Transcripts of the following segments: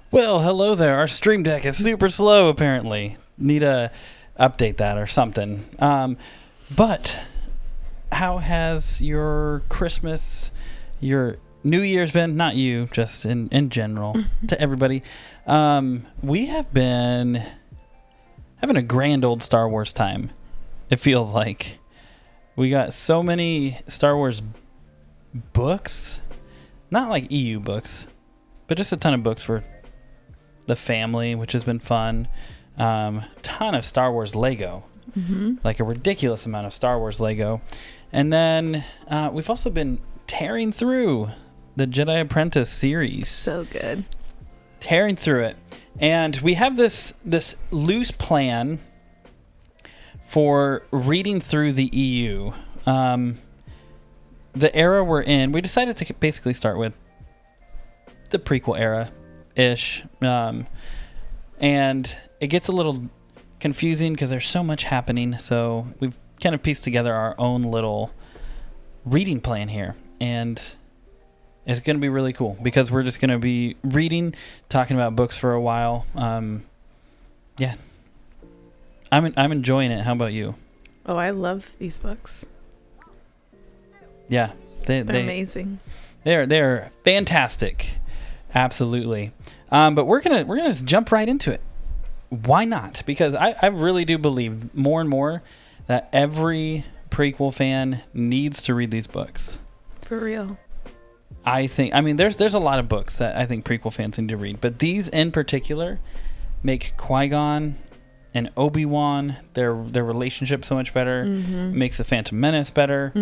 Well, hello there. Our stream deck is super slow, apparently. Need to update that or something. But how has your Christmas, your New Year's been? Not you, just in general, to everybody. We have been having a grand old Star Wars time, it feels like. We got so many Star Wars books. Not like EU books, but just a ton of books for the family, which has been fun. Ton of Star Wars Lego, like a ridiculous amount of Star Wars Lego. And then we've also been tearing through the Jedi Apprentice series. So good. Tearing through it. And we have this loose plan for reading through the EU. The era we're in, we decided to basically start with the prequel era-ish. And it gets a little confusing because there's so much happening. So we've kind of pieced together our own little reading plan here. And it's going to be really cool because we're just going to be reading, talking about books for a while. Yeah. I'm enjoying it. How about you? Oh, I love these books. Yeah. They're amazing. They're fantastic. Absolutely. But we're gonna just jump right into it. Why not? Because I really do believe more and more that every prequel fan needs to read these books. For real. I mean, there's a lot of books that I think prequel fans need to read, but these in particular make Qui-Gon and Obi-Wan, their relationship so much better. It makes the Phantom Menace better.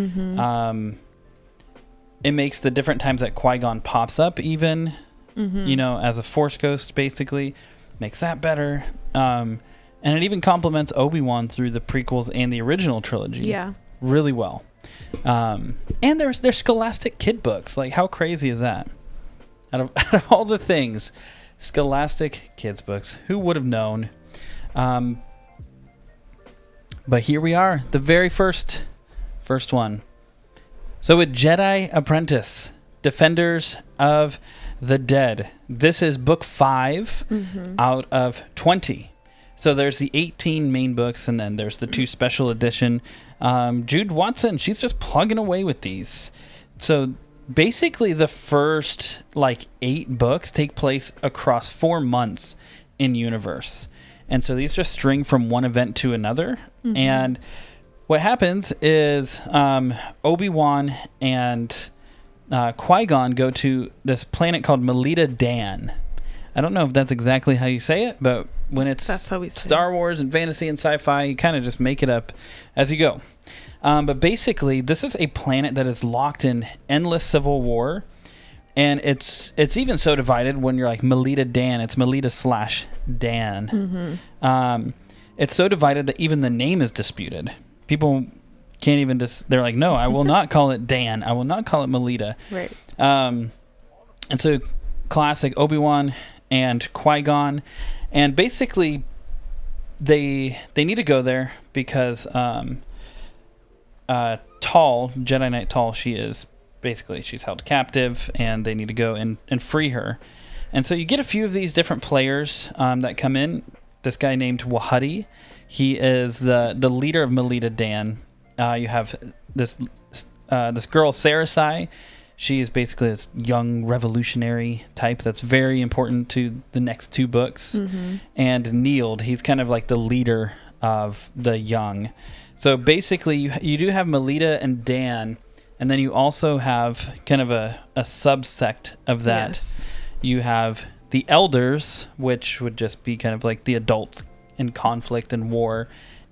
It makes the different times that Qui-Gon pops up even, as a Force ghost, basically. Makes that better. And it even complements Obi-Wan through the prequels and the original trilogy. Yeah. Really well. And there's Scholastic kid books. Like, how crazy is that? Out of all the things, Scholastic kids books. Who would have known? But here we are, the very first one. So with Jedi Apprentice, Defenders of the Dead. This is book 5 out of 20. So there's the 18 main books, and then there's the 2 special edition. Jude Watson, she's just plugging away with these. So basically the first 8 books take place across 4 months in universe. And so these just string from one event to another. And what happens is Obi-Wan and Qui-Gon go to this planet called Melita Dan. I don't know if that's exactly how you say it, but when it's Star Wars and fantasy and sci-fi, you kind of just make it up as you go. But basically, this is a planet that is locked in endless civil war. And it's even so divided when you're like Melita Dan, it's Melita/Dan. It's so divided that even the name is disputed. People can't even they're like, no, I will not call it Dan. I will not call it Melita. Right. And so classic Obi-Wan and Qui-Gon. And basically they need to go there because Jedi Knight Tal, she's held captive, and they need to go and free her. And so you get a few of these different players that come in. This guy named Wahudi, he is the leader of Melita Dan. You have this girl, Sarasai. She is basically this young revolutionary type that's very important to the next 2 books. And Neild, he's kind of like the leader of the young. So basically, you do have Melita and Dan, and then you also have kind of a subsect of that. Yes. You have the elders, which would just be kind of like the adults in conflict and war,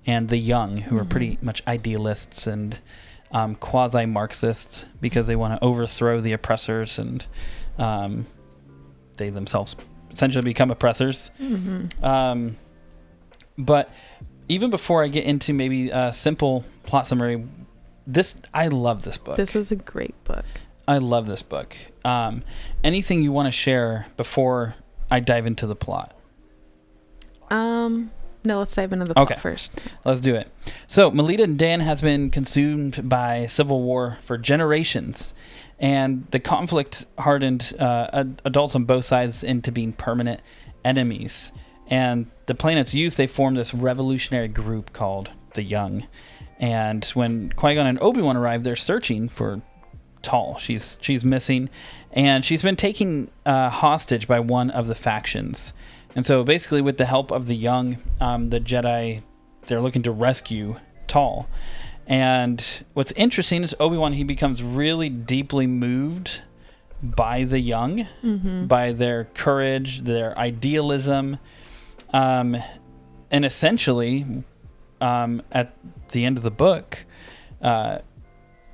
and the young, who are pretty much idealists and quasi-Marxists because they want to overthrow the oppressors, and they themselves essentially become oppressors. But even before I get into maybe a simple plot summary, I love this book. This is a great book. I love this book. Anything you want to share before I dive into the plot? No, let's dive into the plot first. Let's do it. So, Melita Dan has been consumed by civil war for generations, And the conflict hardened adults on both sides into being permanent enemies. And the planet's youth, they formed this revolutionary group called the Young. And when Qui-Gon and Obi-Wan arrive, they're searching for Tal. She's missing, and she's been taken hostage by one of the factions. And so basically with the help of the Young, the Jedi, they're looking to rescue Tal. And what's interesting is Obi-Wan, he becomes really deeply moved by the Young, by their courage, their idealism, and essentially at the end of the book,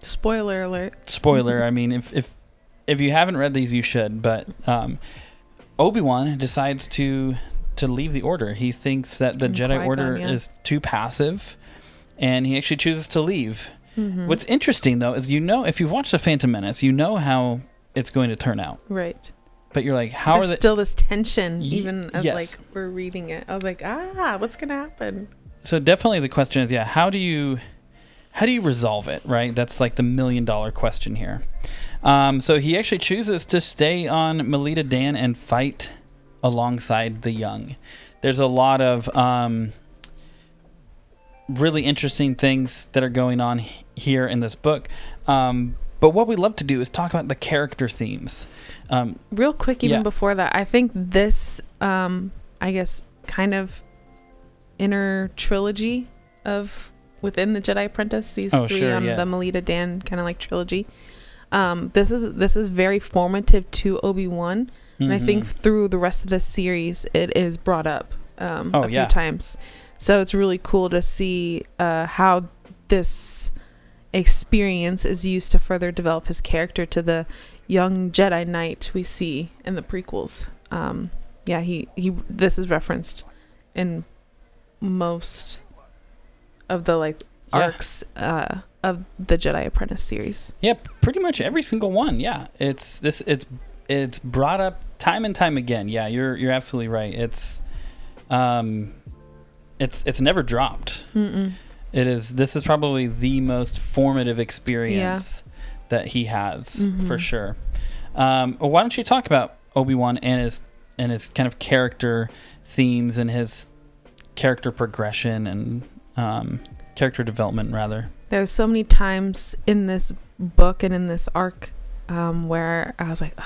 spoiler alert. Spoiler. I mean, if you haven't read these, you should. But Obi-Wan decides to leave the Order. He thinks that the Jedi Order is too passive, and he actually chooses to leave. What's interesting, though, is if you've watched The Phantom Menace, you know how it's going to turn out. Right. But you're like, There's still this tension, even as like we're reading it. I was like, what's gonna happen? So definitely the question is, how do you resolve it, right? That's like the $1 million question here. So he actually chooses to stay on Melita Dan and fight alongside the Young. There's a lot of really interesting things that are going on here in this book. But what we love to do is talk about the character themes. Real quick, even before that, I think this, I guess, kind of inner trilogy of within the Jedi Apprentice, these three on the Melita Dan kind of like trilogy. This is very formative to Obi-Wan, and I think through the rest of the series, it is brought up a few times. So it's really cool to see how this experience is used to further develop his character to the young Jedi Knight we see in the prequels. This is referenced in most of the arcs of the Jedi Apprentice series. Yeah, pretty much every single one. Yeah, it's brought up time and time again. Yeah, you're absolutely right. It's never dropped. This is probably the most formative experience that he has for sure. Why don't you talk about Obi-Wan and his kind of character themes and his character progression and character development, rather. There's so many times in this book and in this arc where I was like,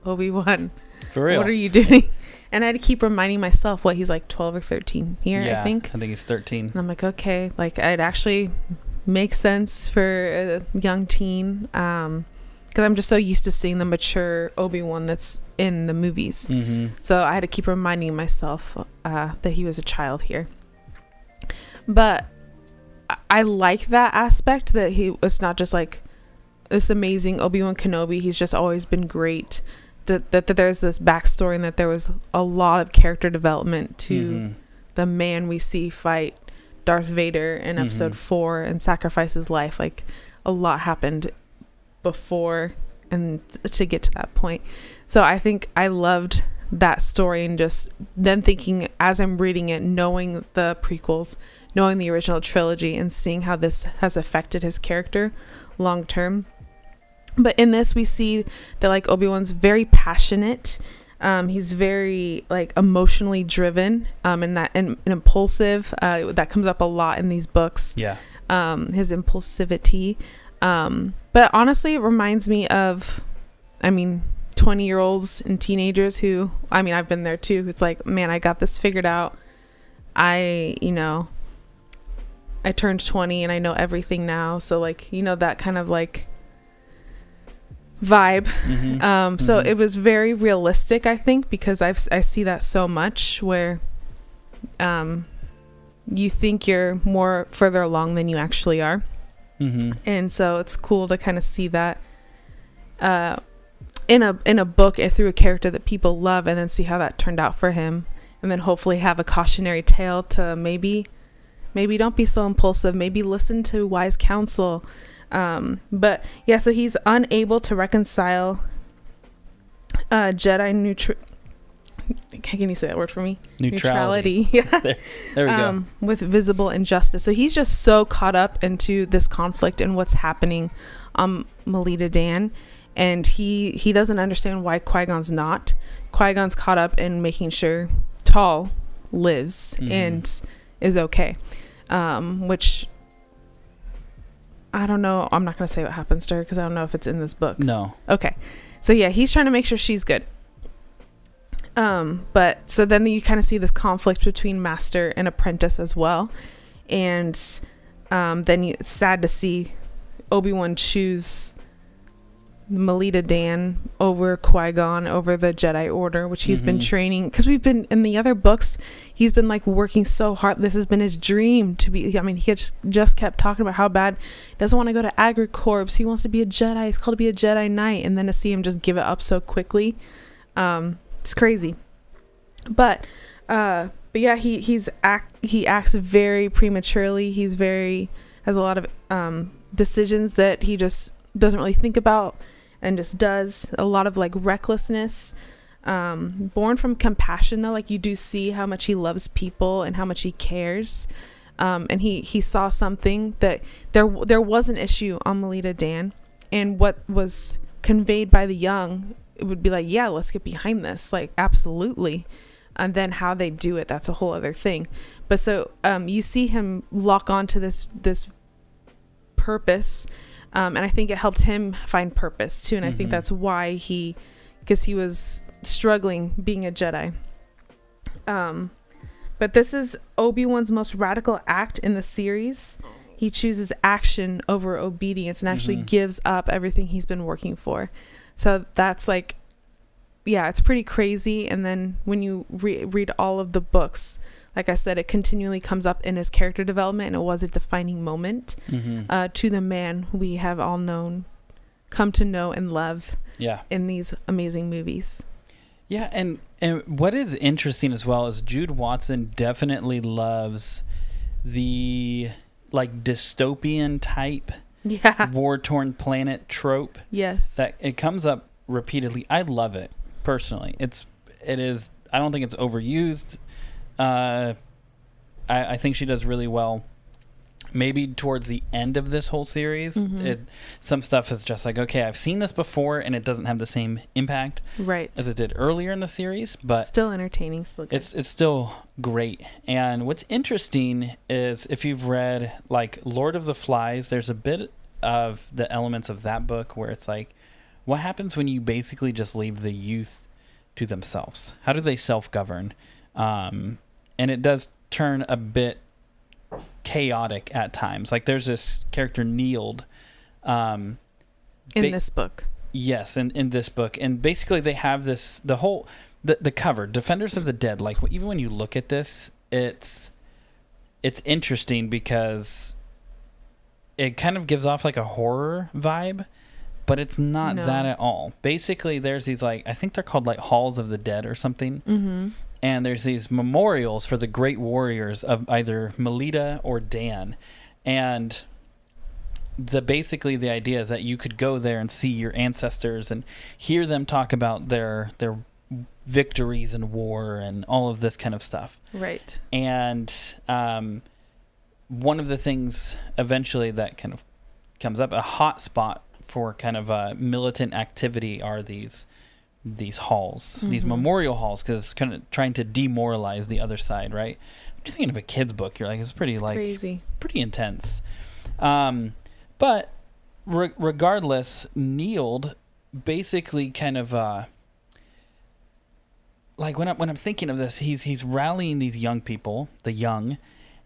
Obi-Wan, for real, what are you doing? And I had to keep reminding myself he's like 12 or 13 here, I think. I think he's 13. And I'm like, okay, it actually makes sense for a young teen. Because I'm just so used to seeing the mature Obi-Wan that's in the movies. So I had to keep reminding myself that he was a child here. But I like that aspect, that he was not just like this amazing Obi-Wan Kenobi. He's just always been great. That there's this backstory and that there was a lot of character development to the man we see fight Darth Vader in episode 4 and sacrifice his life. Like, a lot happened before and to get to that point. So I think I loved that story, and just then thinking as I'm reading it, knowing the prequels, knowing the original trilogy, and seeing how this has affected his character long term. But in this, we see that Obi-Wan's very passionate. He's very emotionally driven, and impulsive. That comes up a lot in these books. Yeah. His impulsivity. But honestly, it reminds me of, 20-year-olds and teenagers who, I've been there too. It's like, man, I got this figured out. I turned 20 and I know everything now. So that kind of vibe. So it was very realistic, I think, because I see that so much where you think you're more further along than you actually are. And so it's cool to kind of see that in a book through a character that people love, and then see how that turned out for him, and then hopefully have a cautionary tale to maybe don't be so impulsive, maybe listen to wise counsel. But yeah, so he's unable to reconcile Jedi can you say that word for me? Neutrality. Yeah. There we go. With visible injustice. So he's just so caught up into this conflict and what's happening on Melita Dan. and he doesn't understand why Qui-Gon's not. Qui-Gon's caught up in making sure Tall lives and is okay, which I don't know. I'm not going to say what happens to her because I don't know if it's in this book. No. Okay. So yeah, he's trying to make sure she's good. But so then you kind of see this conflict between master and apprentice as well. And then it's sad to see Obi-Wan choose Melita Dan over Qui-Gon, over the Jedi Order, which he's been training, because we've been in the other books, he's been like working so hard. This has been his dream to be, I mean, he just kept talking about how bad he doesn't want to go to Agricorps. He wants to be a Jedi. He's called to be a Jedi Knight. And then to see him just give it up so quickly, it's crazy. But yeah, he acts very prematurely. Has a lot of decisions that he just doesn't really think about and just does. A lot of like recklessness, born from compassion though. Like you do see how much he loves people and how much he cares. And he saw something that there was an issue on Melita Dan, and what was conveyed by the young, it would be like, yeah, let's get behind this, like absolutely. And then how they do it, that's a whole other thing. But so you see him lock on to this purpose, and I think it helped him find purpose too. And I think that's why because he was struggling being a Jedi. But this is Obi-Wan's most radical act in the series. He chooses action over obedience and actually gives up everything he's been working for. So that's like, yeah, it's pretty crazy. And then when you read all of the books, like I said, it continually comes up in his character development, and it was a defining moment to the man we have all come to know and love in these amazing movies. Yeah, and what is interesting as well is Jude Watson definitely loves the like dystopian type war-torn planet trope. Yes. That it comes up repeatedly. I love it personally. It is I don't think it's overused. I think she does really well. Maybe towards the end of this whole series, some stuff is just like, okay, I've seen this before, and it doesn't have the same impact as it did earlier in the series, but still entertaining, still good. It's still great. And what's interesting is if you've read like Lord of the Flies, there's a bit of the elements of that book where it's like, what happens when you basically just leave the youth to themselves? How do they self-govern? And it does turn a bit chaotic at times. Like there's this character Neild in this book. Yes, in this book. And basically they have this, the cover, Defenders of the Dead. Like even when you look at this, it's interesting because it kind of gives off like a horror vibe, but it's not that at all. Basically there's these like, I think they're called like Halls of the Dead or something. And there's these memorials for the great warriors of either Melita or Dan. And basically the idea is that you could go there and see your ancestors and hear them talk about their victories in war and all of this kind of stuff. Right. And one of the things eventually that kind of comes up, a hot spot for kind of militant activity are these halls, these memorial halls, because it's kind of trying to demoralize the other side, right? I'm just thinking of a kid's book. You're like, it's pretty crazy, pretty intense. But regardless, Neild basically kind of like when I'm thinking of this, he's rallying these young people,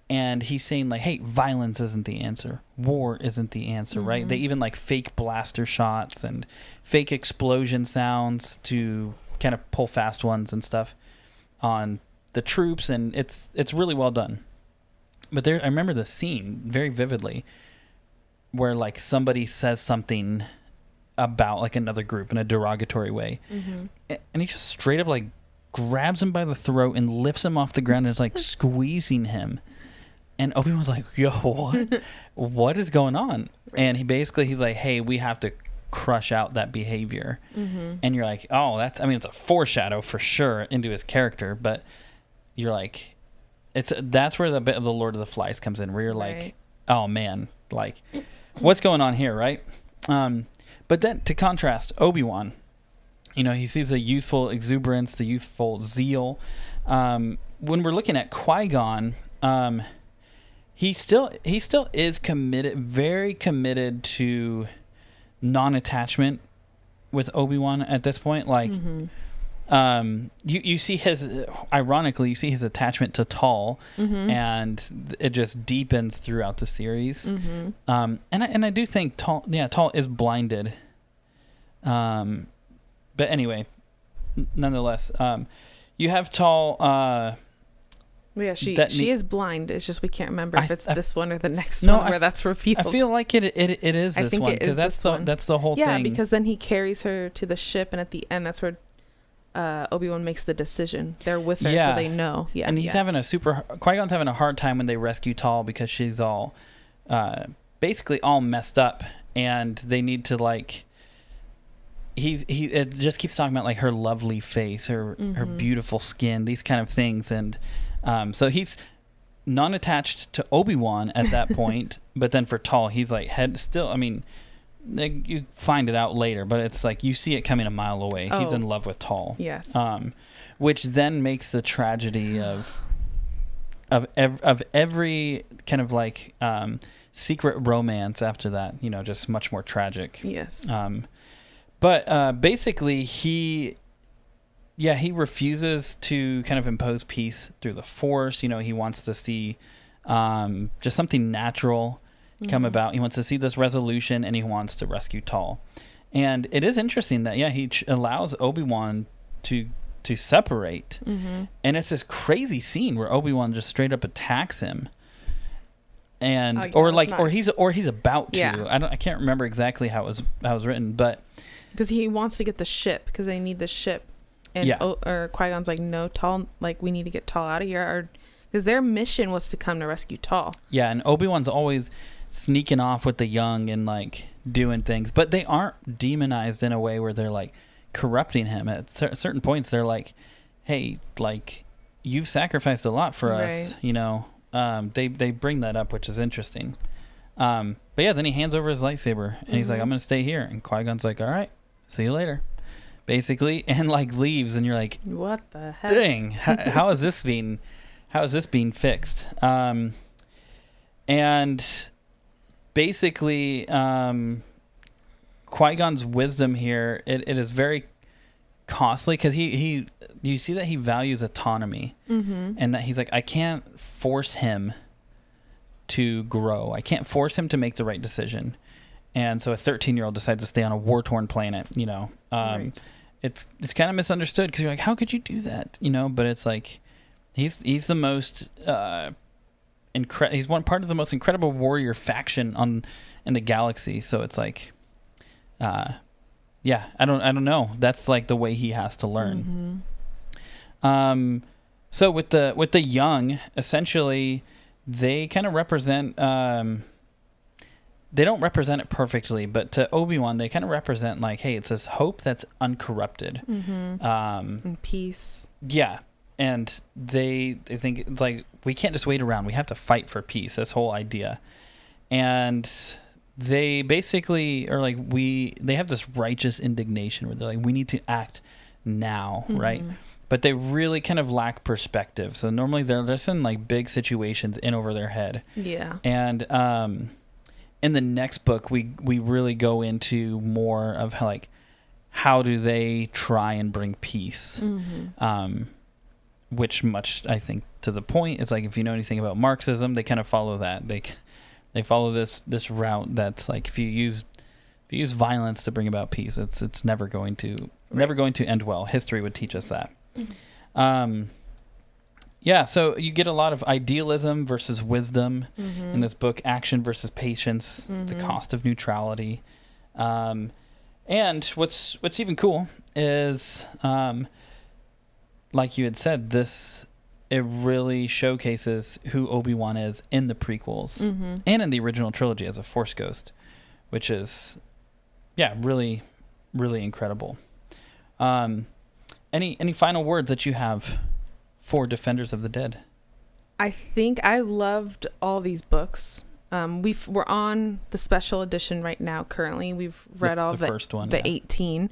and he's saying like, hey, violence isn't the answer. War isn't the answer, right? They even like fake blaster shots and fake explosion sounds to kind of pull fast ones and stuff on the troops, and it's really well done. But I remember the scene very vividly where like somebody says something about like another group in a derogatory way, and he just straight up like grabs him by the throat and lifts him off the ground and is like squeezing him. And Obi-Wan's like, yo, what is going on? Right. And he's like, hey, we have to crush out that behavior. And you're like, oh, it's a foreshadow for sure into his character, but you're like, that's where the bit of the Lord of the Flies comes in, where you're like, oh man, like, what's going on here, right? But then to contrast, Obi-Wan, he sees the youthful exuberance, the youthful zeal. When we're looking at Qui-Gon, he still is committed, very committed to non-attachment with Obi-Wan at this point. Like, you see ironically, you see his attachment to Tall, and it just deepens throughout the series. And I do think Tall is blinded. But anyway, nonetheless, you have Tall. Yeah, she is blind. It's just we can't remember if it's this one or the next one where that's revealed. I feel like it is this one, because that's the whole thing. Yeah, because then he carries her to the ship, and at the end, that's where Obi-Wan makes the decision. They're with her, so they know. Yeah, and he's Qui-Gon's having a hard time when they rescue Tall, because she's all basically all messed up, and they need to like. It just keeps talking about like her lovely face, her beautiful skin, these kind of things, and so he's non-attached to Obi-Wan at that point, but then for Tall, he's like still. I mean, you find it out later, but it's like you see it coming a mile away. He's in love with Tall. Yes. Which then makes the tragedy of every kind of like secret romance after that, just much more tragic. Yes. But basically, he refuses to kind of impose peace through the Force. He wants to see just something natural come about. He wants to see this resolution, and he wants to rescue Tall. And it is interesting that, he allows Obi-Wan to separate. And it's this crazy scene where Obi-Wan just straight up attacks him. And or he's about to. Yeah. I can't remember exactly how it was written, but because he wants to get the ship, because they need the ship, and or Qui-Gon's like, no, Tall, like we need to get Tall out of here, because their mission was to come to rescue Tall. Yeah, and Obi-Wan's always sneaking off with the young and like doing things, but they aren't demonized in a way where they're like corrupting him. At certain points, they're like, hey, like you've sacrificed a lot for us, They bring that up, which is interesting. But yeah, then he hands over his lightsaber, and he's like, I'm going to stay here. And Qui-Gon's like, all right, see you later, basically, and like leaves. And you're like, what the heck? Dang, how is this being fixed? And basically, Qui-Gon's wisdom here, it is very costly, because you see that he values autonomy, and that he's like, I can't force him to grow. I can't force him to make the right decision. And so a 13-year-old decides to stay on a war-torn planet, right. It's kind of misunderstood, because you're like, how could you do that? But it's like, he's the most he's one part of the most incredible warrior faction in the galaxy. So it's like, I don't know. That's like the way he has to learn. So with the young, essentially, they kind of represent. They don't represent it perfectly, but to Obi-Wan, they kind of represent like, hey, it's this hope that's uncorrupted, and peace. Yeah, and they think it's like, we can't just wait around. We have to fight for peace. This whole idea, and they basically are like, they have this righteous indignation where they're like, we need to act now, right? But they really kind of lack perspective. So normally they're just in like big situations in over their head. Yeah. And in the next book, we really go into more of how do they try and bring peace, which much, I think, to the point, it's like, if you know anything about Marxism, they kind of follow that. They follow this route that's like, if you use violence to bring about peace, it's never going to end well. History would teach us that. So you get a lot of idealism versus wisdom in this book, action versus patience, the cost of neutrality. And what's even cool is, like you had said, it really showcases who Obi-Wan is in the prequels and in the original trilogy as a Force ghost, which is, really, really incredible. Any final words that you have for Defenders of the Dead? I think I loved all these books. We're on the special edition right now. Currently, we've read all the first one, the 18,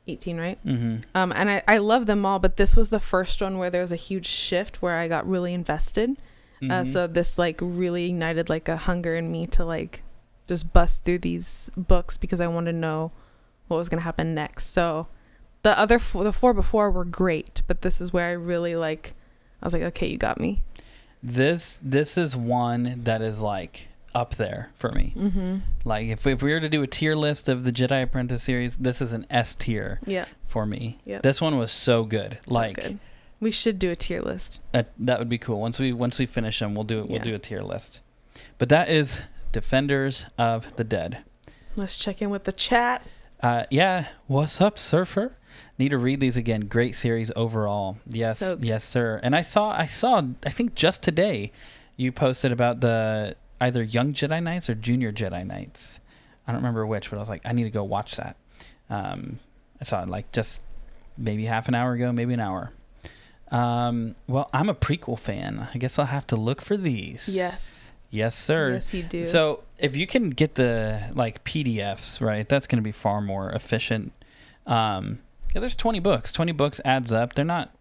right? Mm-hmm. And I love them all, but this was the first one where there was a huge shift where I got really invested. Mm-hmm. So this like really ignited like a hunger in me to like just bust through these books because I wanted to know what was going to happen next. So the other the four before were great, but this is where I really like, I was like, okay, you got me. This is one that is like up there for me. Mm-hmm. Like if we were to do a tier list of the Jedi Apprentice series, this is an S tier for me. Yep. This one was so good. So like good. We should do a tier list. That would be cool. Once we finish them, we'll do a tier list. But that is Defenders of the Dead. Let's check in with the chat. What's up, Surfer? Need to read these again. Great series overall. Yes, yes, sir. And I saw. I think just today, you posted about the either Young Jedi Knights or Junior Jedi Knights. I don't remember which, but I was like, I need to go watch that. I saw it like just maybe half an hour ago, maybe an hour. Well, I'm a prequel fan. I guess I'll have to look for these. Yes. Yes, sir. Yes, you do. So if you can get the like PDFs, right, that's going to be far more efficient. Because there's 20 books. 20 books adds up. They're not.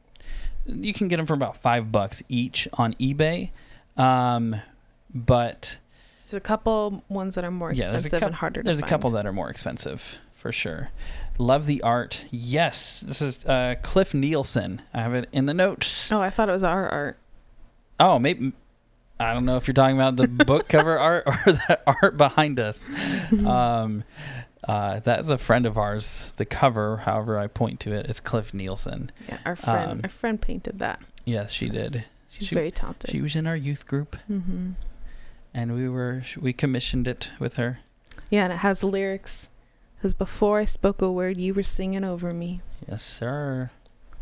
You can get them for about $5 each on eBay. But there's a couple ones that are more expensive and harder to find. There's a couple that are more expensive for sure. Love the art. Yes, this is Cliff Nielsen. I have it in the notes. Oh, I thought it was our art. Oh, maybe. I don't know if you're talking about the book cover art or the art behind us. That's a friend of ours. The cover, however I point to it, is Cliff Nielsen. Yeah, our friend painted that. Yes, she did. She's very talented. She was in our youth group, and we commissioned it with her. Yeah, and it has lyrics. It says, "Before I spoke a word, you were singing over me." Yes, sir.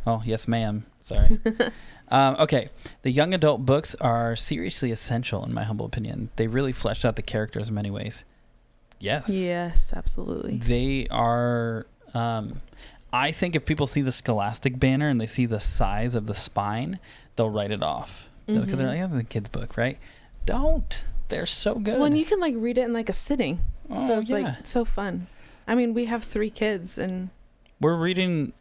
Oh, yes, ma'am. Sorry. Okay, the young adult books are seriously essential, in my humble opinion. They really fleshed out the characters in many ways. Yes. Yes, absolutely. They are. I think if people see the Scholastic banner and they see the size of the spine, they'll write it off because they're like, "That's a kid's book, right?" Don't. They're so good. Well, and you can like read it in like a sitting. Oh, so it's like it's so fun. I mean, we have 3 kids, and we're reading.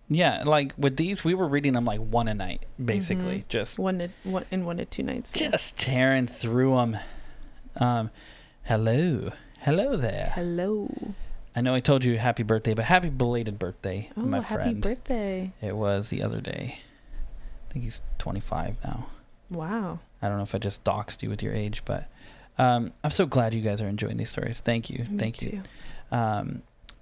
Like with these, we were reading them like one a night, basically. Just one to 2 nights. Just tearing through them. Hello there. Hello. I know I told you happy birthday, but happy belated birthday, my friend. Happy birthday. It was the other day. I think he's 25 now. Wow. I don't know if I just doxed you with your age, but I'm so glad you guys are enjoying these stories. Thank you. Thank you.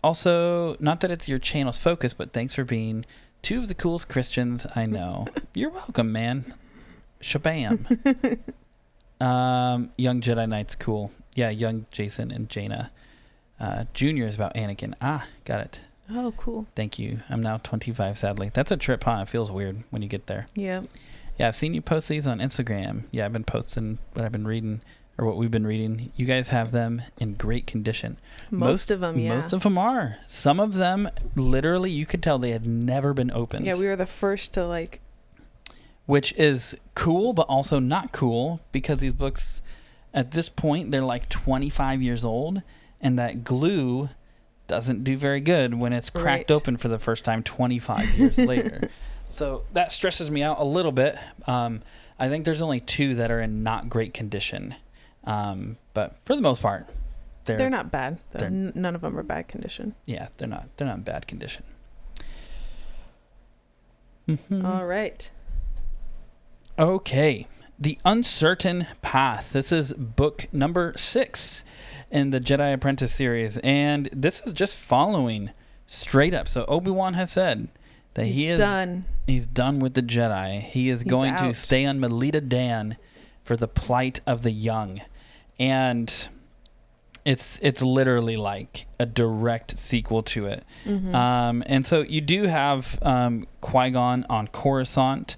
Also, not that it's your channel's focus, but thanks for being 2 of the coolest Christians I know. You're welcome, man. Shabam. Young Jedi Knight's cool. Yeah, young Jason and Jaina. Junior is about Anakin. Got it. Oh, cool. Thank you. I'm now 25, sadly. That's a trip, huh? It feels weird when you get there. Yeah. Yeah, I've seen you post these on Instagram. Yeah, I've been posting what I've been reading, or what we've been reading. You guys have them in great condition. Most of them, yeah. Most of them are. Some of them, literally, you could tell they had never been opened. Yeah, we were the first to, like... Which is cool, but also not cool, because these books, at this point, they're like 25 years old, and that glue doesn't do very good when it's cracked open for the first time 25 years later. So that stresses me out a little bit. I think there's only 2 that are in not great condition. But for the most part, they're not bad. None of them are bad condition. Yeah, they're not in bad condition. All right. Okay. The Uncertain Path. This is book number 6 in the Jedi Apprentice series. And this is just following straight up. So Obi-Wan has said that he's done with the Jedi. He's going to stay on Melita Dan for the plight of the young. And it's literally like a direct sequel to it. And so you do have Qui-Gon on Coruscant,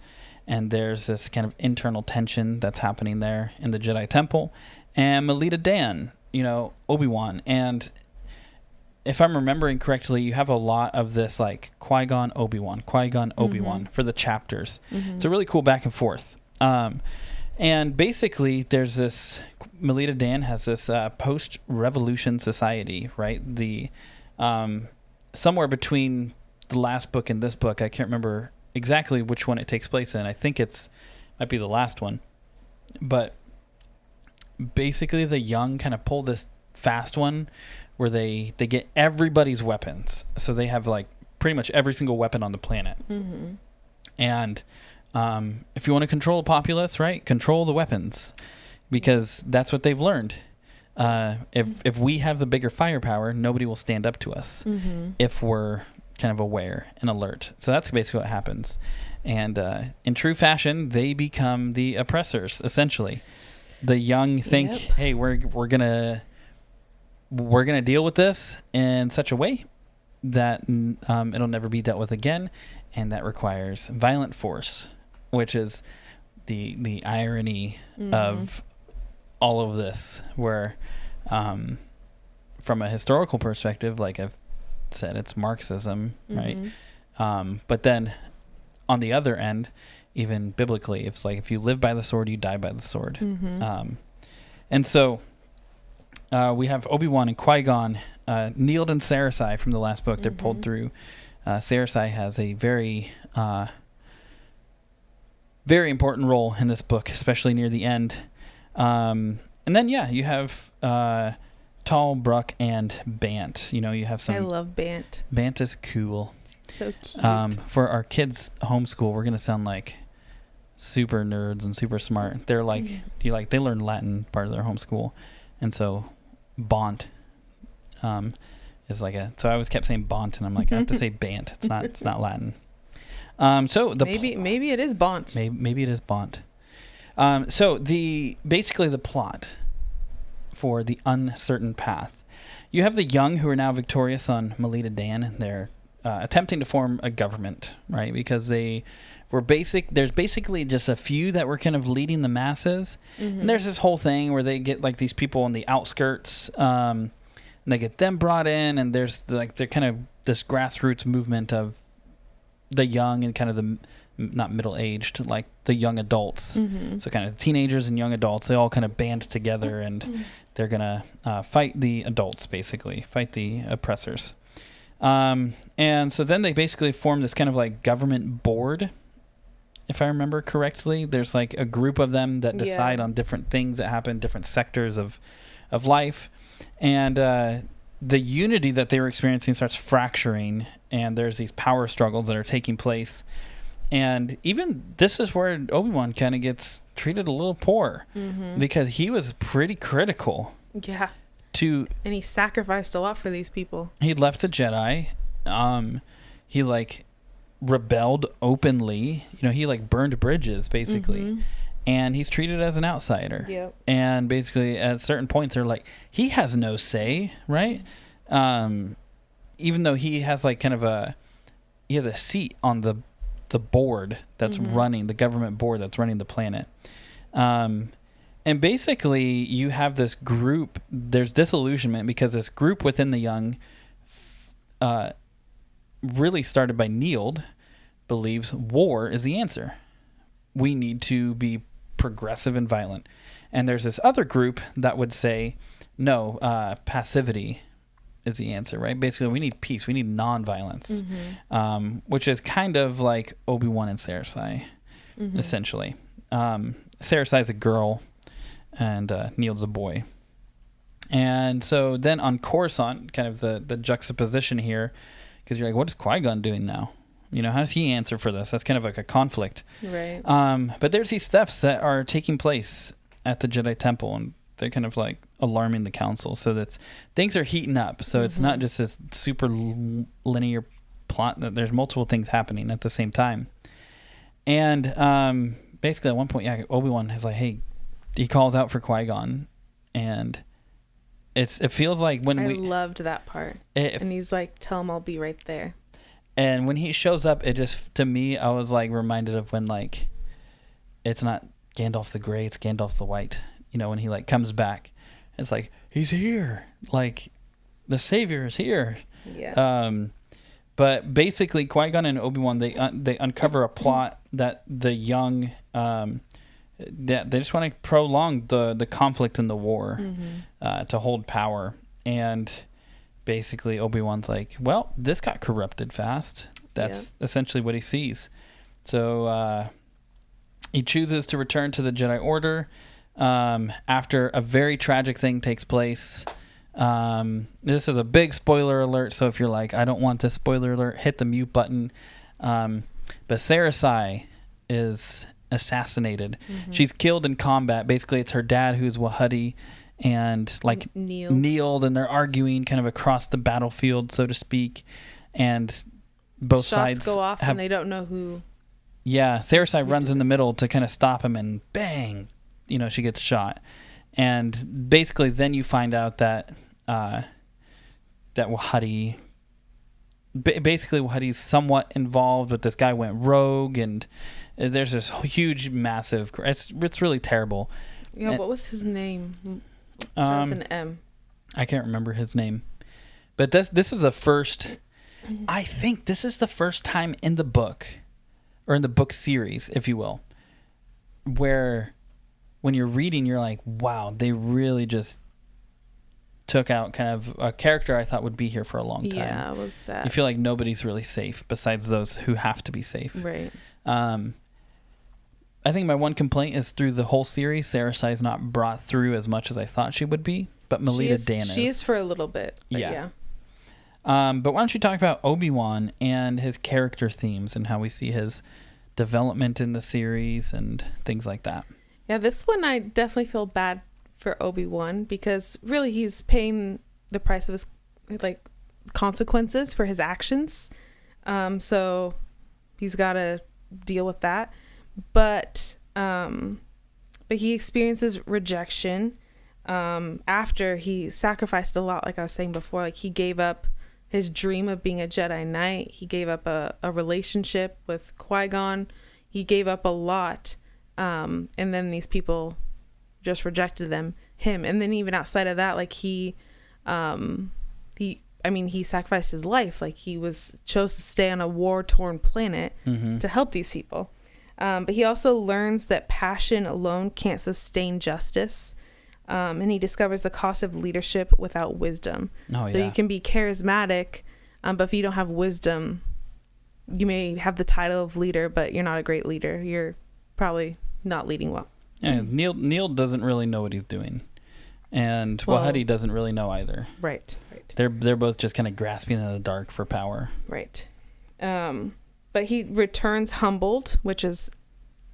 and there's this kind of internal tension that's happening there in the Jedi Temple. And Melita Dan, Obi-Wan. And if I'm remembering correctly, you have a lot of this like Qui-Gon, Obi-Wan, Qui-Gon, Obi-Wan for the chapters. It's a really cool back and forth. And basically, there's this Melita Dan has this post-revolution society, right? The somewhere between the last book and this book, I can't remember exactly which one it takes place in. I think might be the last one, but basically the young kind of pull this fast one where they get everybody's weapons, so they have like pretty much every single weapon on the planet. Mm-hmm. And if you want to control the populace, right, control the weapons, because that's what they've learned. If we have the bigger firepower, nobody will stand up to us if we're kind of aware and alert. So that's basically what happens. And in true fashion, they become the oppressors, essentially. The young think, hey, we're gonna deal with this in such a way that it'll never be dealt with again, and that requires violent force, which is the irony of all of this, where from a historical perspective, like I've said, it's Marxism, right? But then on the other end, even biblically, it's like if you live by the sword, you die by the sword. And so we have Obi-Wan and Qui-Gon, Neild and Cersei from the last book. They're pulled through. Cersei has a very very important role in this book, especially near the end. And then, you have Tall, Bruck, and Bant. You know, you have some... I love Bant. Bant is cool. So cute. For our kids' homeschool, we're going to sound like super nerds and super smart. They're like, they learn Latin part of their homeschool. And so, Bont is like so I always kept saying Bont, and I'm like, I have to say Bant. It's not Latin. So maybe it is Bont. Maybe it is Bont. So basically the plot for The Uncertain Path. You have the young who are now victorious on Melita Dan, and they're attempting to form a government, right? Because there's basically just a few that were kind of leading the masses. And there's this whole thing where they get like these people on the outskirts, and they get them brought in, and there's they're kind of this grassroots movement of the young and kind of the not middle-aged, like the young adults. So kind of teenagers and young adults, they all kind of band together, and they're going to fight the adults, basically, fight the oppressors. And so then they basically form this kind of like government board, if I remember correctly. There's like a group of them that decide on different things that happen, different sectors of life. And the unity that they were experiencing starts fracturing, and there's these power struggles that are taking place. And even this is where Obi-Wan kind of gets treated a little poor, because he was pretty critical. Yeah. And he sacrificed a lot for these people. He left the Jedi. He like rebelled openly. You know, he like burned bridges, basically. And he's treated as an outsider. Yep. And basically at certain points they're like, he has no say, right? Even though he has like kind of he has a seat on the board that's running, the government board that's running the planet. And basically you have this group, there's disillusionment because this group within the young, really started by Neild, believes war is the answer. We need to be progressive and violent. And there's this other group that would say, no, passivity is the answer, right? Basically, we need peace. We need non-violence, which is kind of like Obi-Wan and Cersei, essentially. Cersei's a girl, and Neild's a boy. And so then on Coruscant, kind of the juxtaposition here, because you're like, what is Qui-Gon doing now? You know, how does he answer for this? That's kind of like a conflict. Right. But there's these thefts that are taking place at the Jedi Temple, and they're kind of like alarming the council. So that's things are heating up. So it's not just this super linear plot. That there's multiple things happening at the same time. And basically at one point, Obi-Wan is like, hey, he calls out for Qui-Gon, and it feels like when I loved that part. And he's like, tell him I'll be right there. And when he shows up, it just, to me, I was like reminded of when like it's not Gandalf the Grey, it's Gandalf the White. You know, when he like comes back, it's like, he's here. Like, the Savior is here. Yeah. But basically, Qui-Gon and Obi-Wan, they uncover a plot that the young they just want to prolong the conflict in the war to hold power. And basically Obi-Wan's like, well, this got corrupted fast. That's essentially what he sees. So he chooses to return to the Jedi Order after a very tragic thing takes place. This is a big spoiler alert, so if you're like, I don't want this spoiler alert, hit the mute button. But Sarasai is assassinated. She's killed in combat. Basically, it's her dad who's Wahadi and like kneeled, and they're arguing kind of across the battlefield, so to speak. And both Shots sides go off and they don't know who. Yeah, Sarasai runs in the middle to kind of stop him, and bang, she gets shot. And basically, then you find out that Wahadi, basically Wahadi's somewhat involved, but this guy went rogue, and there's this huge, massive. It's really terrible. Yeah, what was his name? Starts with an M. I can't remember his name, but this is the first. I think this is the first time in the book, or in the book series, if you will, where when you're reading, you're like, wow, they really just took out kind of a character I thought would be here for a long time. Yeah, it was sad. You feel like nobody's really safe besides those who have to be safe. Right. I think my one complaint is through the whole series, Sarasai's not brought through as much as I thought she would be, but Melita Dan is. She is for a little bit. Yeah. But why don't you talk about Obi-Wan and his character themes and how we see his development in the series and things like that? Yeah, this one I definitely feel bad for Obi-Wan because really he's paying the price of his consequences for his actions. So he's got to deal with that. But he experiences rejection after he sacrificed a lot, like I was saying before. Like he gave up his dream of being a Jedi Knight. He gave up a relationship with Qui-Gon. He gave up a lot. And then these people just rejected him. And then even outside of that, like he sacrificed his life. Like he chose to stay on a war-torn planet to help these people. But he also learns that passion alone can't sustain justice. And he discovers the cost of leadership without wisdom. You can be charismatic, but if you don't have wisdom, you may have the title of leader, but you're not a great leader. You're probably not leading well. Yeah, Neil doesn't really know what he's doing. And Wahadi doesn't really know either. Right. They're both just kind of grasping in the dark for power. Right. But he returns humbled, which is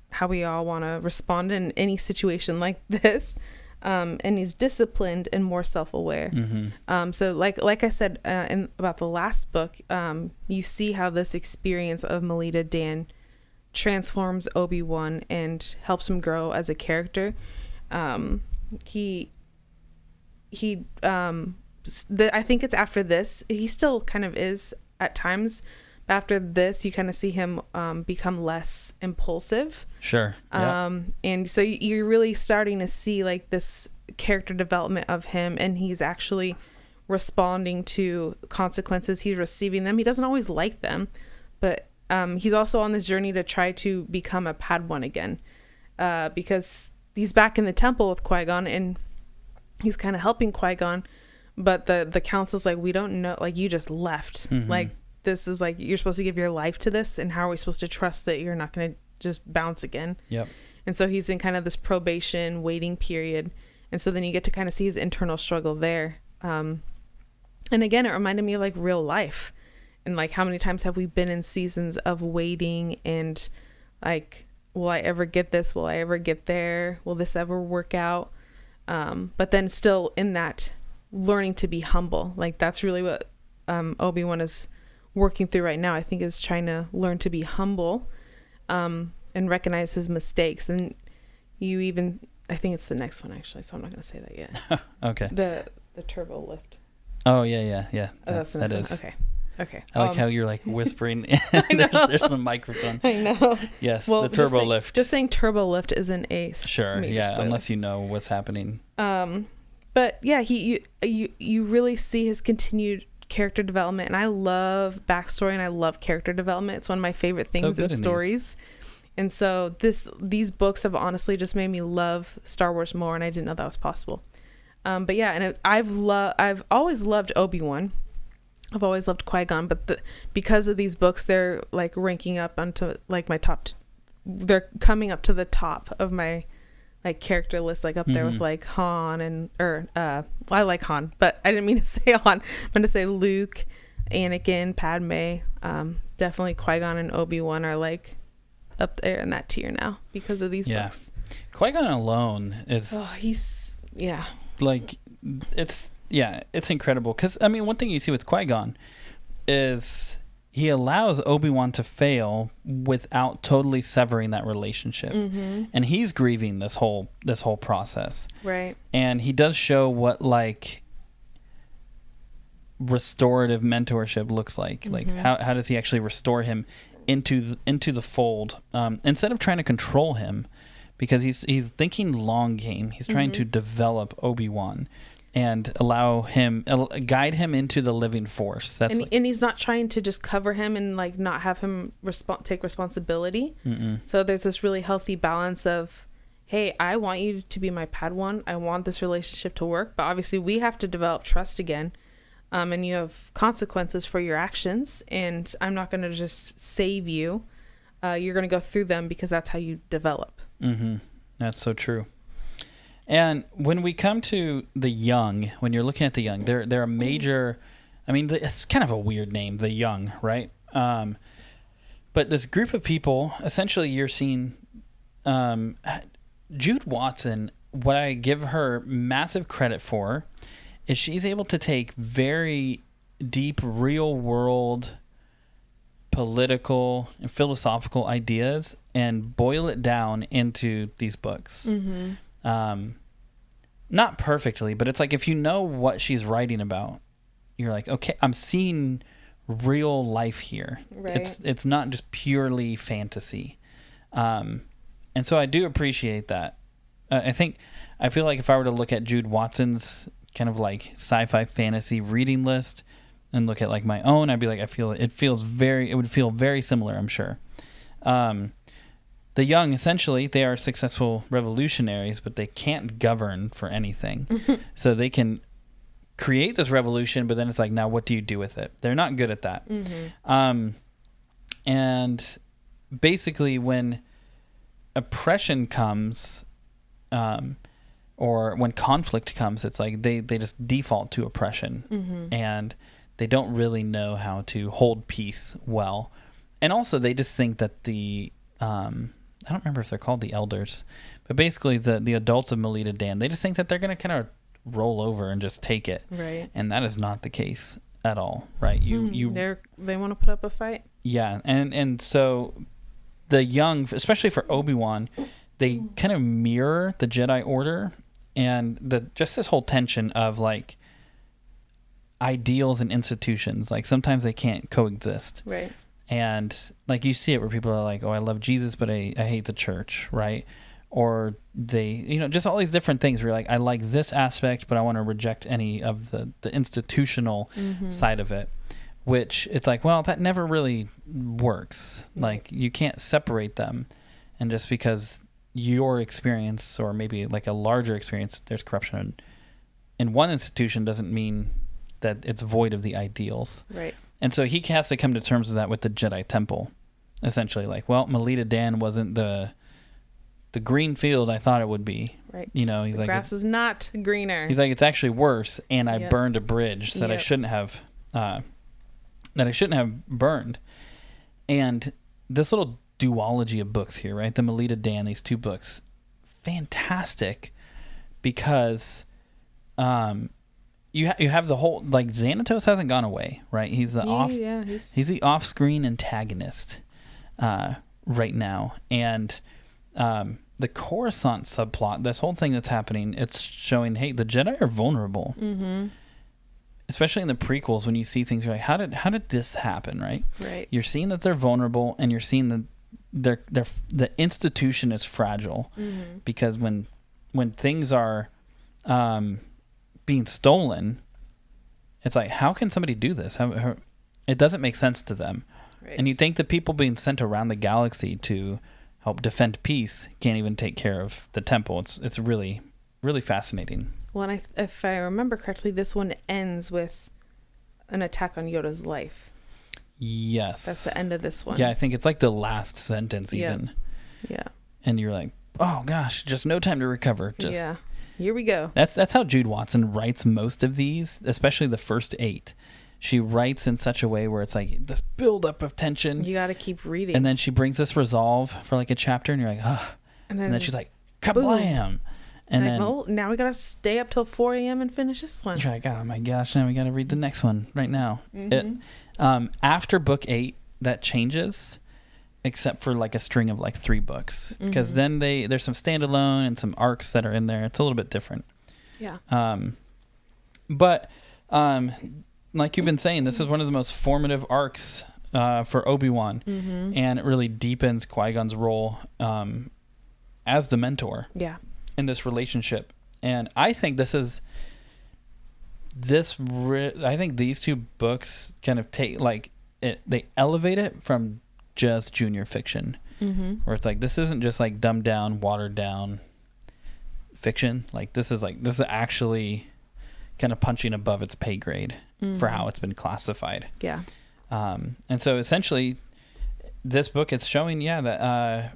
how we all want to respond in any situation like this. And he's disciplined and more self-aware. So like I said about the last book, you see how this experience of Melita Dan transforms Obi-Wan and helps him grow as a character. I think it's after this, he still kind of is at times. After this, you kind of see him become less impulsive. Sure. And so you're really starting to see like this character development of him, and he's actually responding to consequences. He's receiving them. He doesn't always like them, but he's also on this journey to try to become a Padawan again, because he's back in the temple with Qui-Gon, and he's kind of helping Qui-Gon, but the council's like, we don't know, like you just left, like. This is like, you're supposed to give your life to this, and how are we supposed to trust that you're not going to just bounce again? Yep. And so he's in kind of this probation waiting period. And so then you get to kind of see his internal struggle there. And again, it reminded me of like real life. And like, how many times have we been in seasons of waiting and like, will I ever get this? Will I ever get there? Will this ever work out? But then still in that learning to be humble. Like that's really what Obi-Wan is working through right now. I think is trying to learn to be humble and recognize his mistakes. And I think it's the next one actually, so I'm not going to say that yet. Okay. The turbo lift. Oh yeah. That's the next is one. Okay. I like how you're like whispering. there's some microphone. I know. Yes, the turbo lift. Just saying turbo lift isn't a sure. Yeah, spoiler. Unless you know what's happening. But yeah, you really see his continued character development, and I love backstory and I love character development. It's one of my favorite things in stories. And so these books have honestly just made me love Star Wars more, and I didn't know that was possible. But yeah, and I've always loved Obi-Wan. I've always loved Qui-Gon, but because of these books, they're like ranking up onto like my top. They're coming up to the top of my like character list, like up there with like Han I like Han, but I didn't mean to say Han. I meant to say Luke, Anakin, Padme. Definitely Qui-Gon and Obi-Wan are like up there in that tier now because of these books. Qui-Gon alone is like it's incredible, because I mean, one thing you see with Qui-Gon is he allows Obi-Wan to fail without totally severing that relationship, and he's grieving this whole process, right? And he does show what like restorative mentorship looks like. Like how does he actually restore him into the fold, instead of trying to control him, because he's thinking long game. He's trying to develop Obi-Wan and guide him into the living force. That's and he's not trying to just cover him and like not have him take responsibility. So there's this really healthy balance of, hey, I want you to be my Padawan. I want this relationship to work, but obviously we have to develop trust again. And you have consequences for your actions, and I'm not going to just save you. You're going to go through them because that's how you develop. That's so true. And when we come to the young, when you're looking at the young, they're a major, I mean, it's kind of a weird name, the young, right? But this group of people, essentially you're seeing Jude Watson, what I give her massive credit for is she's able to take very deep, real world, political and philosophical ideas and boil it down into these books. Not perfectly, but it's like, if you know what she's writing about, you're like, okay, I'm seeing real life here. Right. It's not just purely fantasy. And so I do appreciate that. I feel like if I were to look at Jude Watson's kind of like sci-fi fantasy reading list and look at like my own, I'd be like, it would feel very similar, I'm sure. The young, essentially, they are successful revolutionaries, but they can't govern for anything. So they can create this revolution, but then it's like, now what do you do with it? They're not good at that. And basically when oppression comes, or when conflict comes, it's like they just default to oppression, and they don't really know how to hold peace well. And also they just think that I don't remember if they're called the elders, but basically the adults of Melita Dan, they just think that they're going to kind of roll over and just take it. Right. And that is not the case at all, right? They want to put up a fight. Yeah. And so the young, especially for Obi-Wan, they kind of mirror the Jedi Order and just this whole tension of like ideals and institutions. Like sometimes they can't coexist. Right. And like you see it where people are like, oh, I love Jesus, but I hate the church, right? Or they, just all these different things where you're like, I like this aspect, but I want to reject any of the institutional side of it, which it's like, well, that never really works. Like you can't separate them. And just because your experience, or maybe like a larger experience, there's corruption in one institution doesn't mean that it's void of the ideals. Right. And so he has to come to terms with that with the Jedi Temple. Essentially, like, well, Melita Dan wasn't the green field I thought it would be. Right. He's the grass is not greener. He's like, it's actually worse, and I burned a bridge that I shouldn't have burned. And this little duology of books here, right? The Melita Dan, these two books, fantastic, because you have the whole, like, Xanatos hasn't gone away, right? He's the he's the off-screen antagonist right now, and the Coruscant subplot, this whole thing that's happening, it's showing, hey, the Jedi are vulnerable, especially in the prequels. When you see things, you're like, how did this happen, right? Right. You're seeing that they're vulnerable, and you're seeing that the institution is fragile, because when things are being stolen, it's like, how can somebody do this? It doesn't make sense to them. Right. And you think the people being sent around the galaxy to help defend peace can't even take care of the temple. It's really, really fascinating. Well, and if I remember correctly, this one ends with an attack on Yoda's life. Yes. That's the end of this one. Yeah, I think it's like the last sentence even. Yeah. And you're like, oh gosh, just no time to recover. Yeah. Here we go. That's how Jude Watson writes most of these, especially the first 8. She writes in such a way where it's like this buildup of tension. You got to keep reading. And then she brings this resolve for like a chapter, and you're like, oh. And then she's like, kablam. And then, well, now we got to stay up till 4 a.m. and finish this one. You're like, oh my gosh, now we got to read the next one right now. Mm-hmm. After book 8, that changes, except for like a string of like 3 books. Because then there's some standalone and some arcs that are in there. It's a little bit different. Yeah. But like you've been saying, this is one of the most formative arcs for Obi-Wan. And it really deepens Qui-Gon's role as the mentor. Yeah. In this relationship. And I think I think these 2 books kind of take like it, they elevate it from just junior fiction, where it's like, this isn't just like dumbed down, watered down fiction. Like this is actually kind of punching above its pay grade for how it's been classified. Yeah. And so essentially this book, it's showing that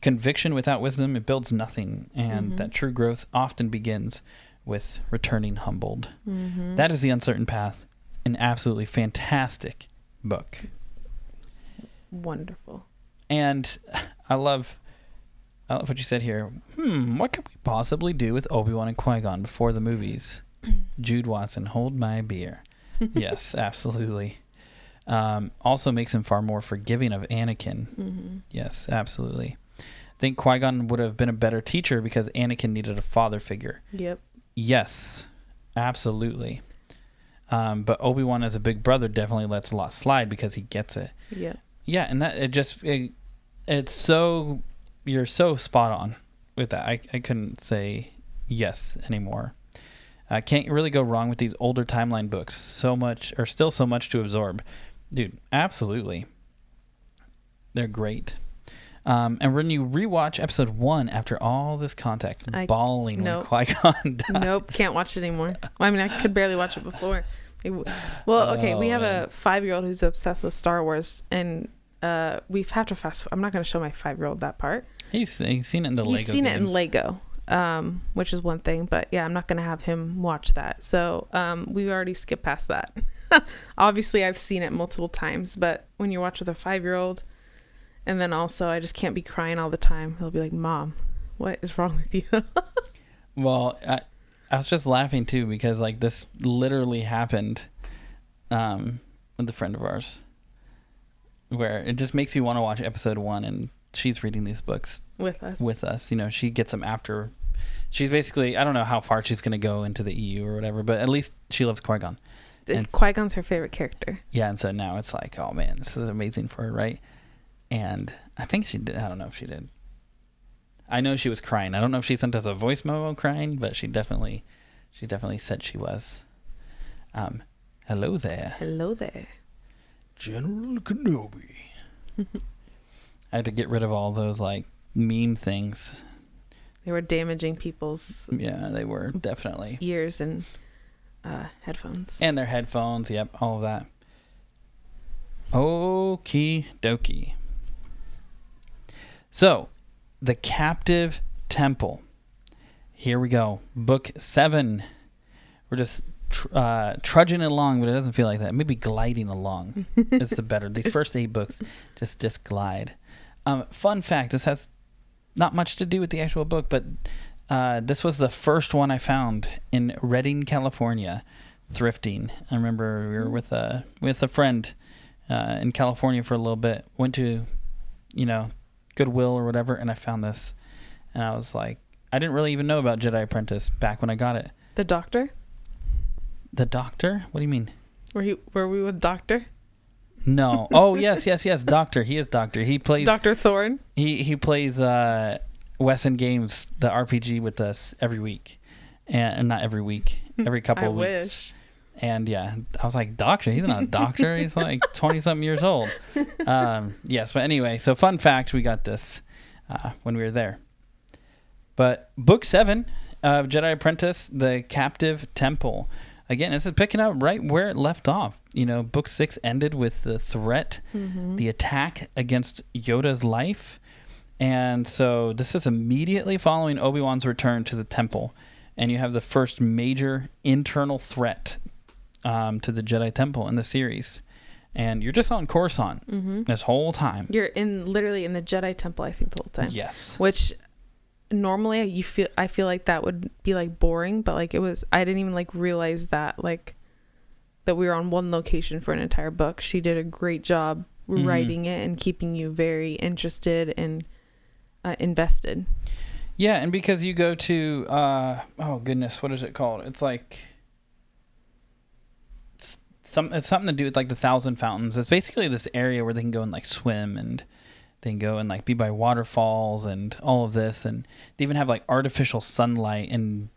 conviction without wisdom, it builds nothing, and that true growth often begins with returning humbled. That is The Uncertain Path, an absolutely fantastic book. Wonderful. And I love what you said here. What could we possibly do with Obi-Wan and Qui-Gon before the movies? Jude Watson, hold my beer. Yes, absolutely. Also makes him far more forgiving of Anakin. Yes, absolutely. I think Qui-Gon would have been a better teacher because Anakin needed a father figure. Yep. Yes, absolutely. But Obi-Wan as a big brother definitely lets a lot slide because he gets it. Yeah. Yeah, and that it's so, you're so spot on with that. I couldn't say yes anymore. I can't really go wrong with these older timeline books. So much to absorb. Dude, absolutely. They're great. And when you rewatch episode 1 after all this context, bawling when Qui-Gon dies. Nope, can't watch it anymore. Well, I mean, I could barely watch it before. Well, okay, we have a 5-year-old who's obsessed with Star Wars, and we have to fast. I'm not going to show my 5-year-old that part. He's seen it in the Lego. He's seen it in Lego, which is one thing. But yeah, I'm not going to have him watch that. So we already skipped past that. Obviously, I've seen it multiple times, but when you watch with a 5-year-old. And then also, I just can't be crying all the time. He'll be like, Mom, what is wrong with you? Well, I was just laughing, too, because, like, this literally happened with a friend of ours, where it just makes you want to watch episode 1, and she's reading these books with us. You know, she gets them after. She's basically, I don't know how far she's going to go into the EU or whatever, but at least she loves Qui-Gon. Qui-Gon's her favorite character. Yeah, and so now it's like, oh, man, this is amazing for her, right? And I think she did. I don't know if she did. I know she was crying. I don't know if she sent us a voice memo crying, but she definitely said she was. Hello there. Hello there. General Kenobi. I had to get rid of all those like meme things. They were damaging people's. Yeah, they were definitely. Ears and headphones. And their headphones. Yep, all of that. Okie dokie. So, The Captive Temple. Here we go. Book 7. We're just trudging along, but it doesn't feel like that. Maybe gliding along is the better. These first 8 books just glide. Fun fact, this has not much to do with the actual book, but this was the first one I found in Redding, California, thrifting. I remember we were with a friend in California for a little bit. Went to, Goodwill or whatever, and I found this, and I was like, I didn't really even know about Jedi Apprentice back when I got it. The Doctor? The Doctor? What do you mean? Were we with Doctor? No. Oh, yes, Doctor. He is Doctor. He plays Dr. Thorne. He plays Wesson Games, the RPG, with us every week, and not every week, every couple of weeks. I wish. And yeah, I was like, Doctor? He's not a doctor. He's like 20-something years old. Yes, but anyway, so fun fact, we got this. when we were there. But Book 7 of Jedi Apprentice, The Captive Temple. Again, this is picking up right where it left off. Book 6 ended with the threat, the attack against Yoda's life. And so this is immediately following Obi-Wan's return to the temple. And you have the first major internal threat to the Jedi Temple in the series. And you're just on Coruscant this whole time. You're literally in the Jedi Temple, I think, the whole time. Yes. Which normally I feel like that would be like boring, but like I didn't even like realize that like that we were on one location for an entire book. She did a great job writing it and keeping you very interested and invested. Yeah, and because you go to oh goodness, what is it called? It's like it's something to do with like the Thousand Fountains. It's basically this area where they can go and like swim, and they can go and like be by waterfalls and all of this, and they even have like artificial sunlight and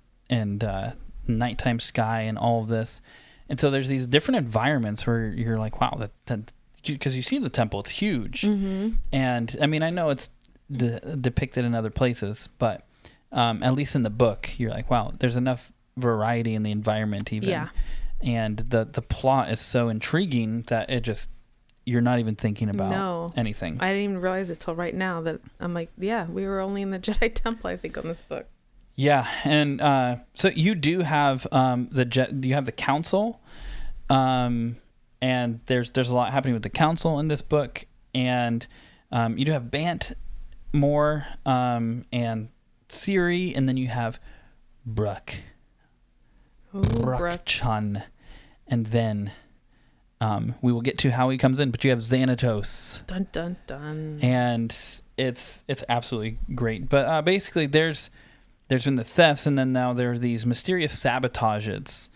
nighttime sky and all of this. And so there's these different environments where you're like, wow, that because you see the temple, it's huge. And I mean, I know it's depicted in other places, but at least in the book, you're like, wow, there's enough variety in the environment even. Yeah. And the plot is so intriguing that it just, you're not even thinking about anything. I didn't even realize it till right now that I'm like, yeah, we were only in the Jedi Temple, I think, on this book. Yeah, and so you do have you have the council, and there's a lot happening with the council in this book, and you do have Bant more and Siri, and then you have Brooke Chun, and then we will get to how he comes in, but you have Xanatos. Dun dun dun. And it's absolutely great. But basically there's been the thefts, and then now there are these mysterious sabotages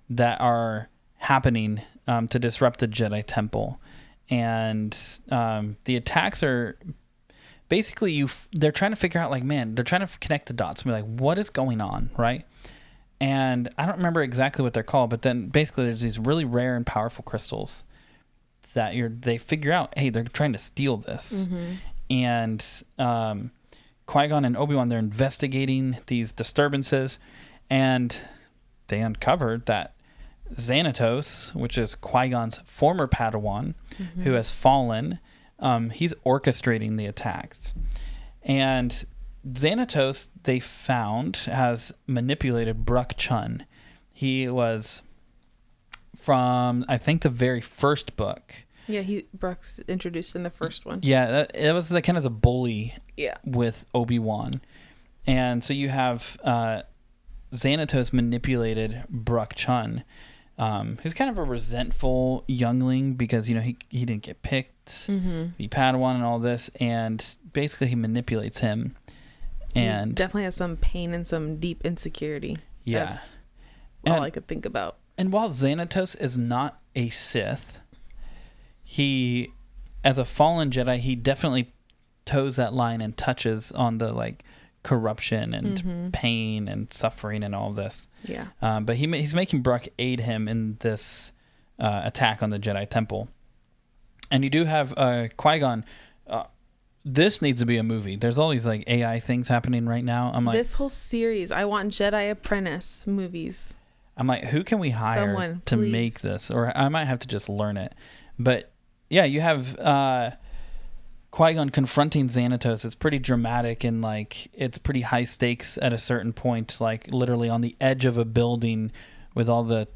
that are happening to disrupt the Jedi Temple. And the attacks are basically they're trying to figure out, like, man, they're trying to connect the dots and be like, what is going on, right? And I don't remember exactly what they're called, but then basically there's these really rare and powerful crystals that they figure out, hey, they're trying to steal this. And Qui-Gon and Obi-Wan, they're investigating these disturbances, and they uncovered that Xanatos, which is Qui-Gon's former Padawan, who has fallen, he's orchestrating the attacks. And Xanatos, they found, has manipulated Brooke Chun. He was from, I think, the very first book. Yeah, Brooke's introduced in the first one. Yeah, it was the kind of the bully with Obi-Wan. And so you have Xanatos manipulated Brooke Chun, who's kind of a resentful youngling because, he didn't get picked, be Padawan and all this, and basically he manipulates him. And he definitely has some pain and some deep insecurity. Yeah. That's all I could think about. And while Xanatos is not a Sith, he, as a fallen Jedi, he definitely toes that line and touches on the like corruption and pain and suffering and all of this. Yeah. But he's making Brooke aid him in this attack on the Jedi Temple. And you do have Qui-Gon. This needs to be a movie. There's all these like AI things happening right now. I'm like, this whole series, I want Jedi Apprentice movies. I'm like, who can we hire to make this? Or I might have to just learn it. But yeah, you have Qui-Gon confronting Xanatos. It's pretty dramatic, and like it's pretty high stakes at a certain point, like literally on the edge of a building with all the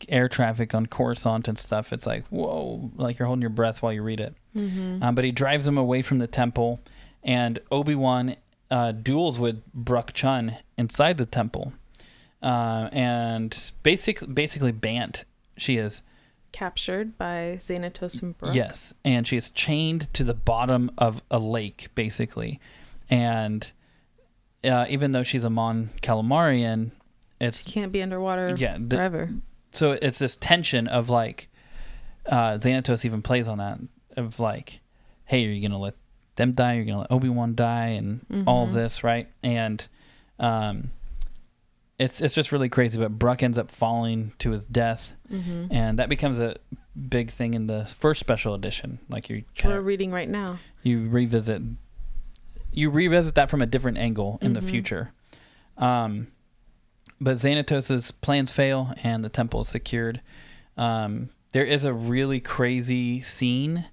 air traffic on Coruscant and stuff. It's like, whoa, like you're holding your breath while you read it. But he drives him away from the temple, and Obi-Wan duels with Brooke Chun inside the temple. And basically Bant, she is captured by Xanatos and Brooke. Yes, and she is chained to the bottom of a lake, basically. And even though she's a Mon Calamarian, she can't be underwater forever. So it's this tension of like, Xanatos even plays on that, of like, hey, are you going to let them die? You're going to let Obi-Wan die and all of this, right? And it's just really crazy, but Brooke ends up falling to his death, and that becomes a big thing in the first special edition. Like we're reading right now. You revisit you revisit that from a different angle in the future. But Xanatos' plans fail and the temple is secured. There is a really crazy scene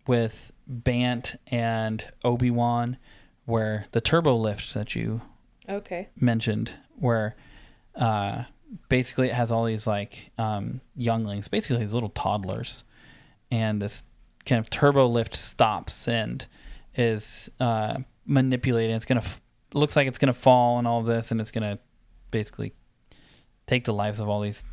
with Bant and Obi-Wan where the turbo lift that you mentioned, where basically it has all these like younglings, basically these little toddlers, and this kind of turbo lift stops and is manipulated. It's gonna looks like it's gonna fall and all of this, and it's gonna basically take the lives of all these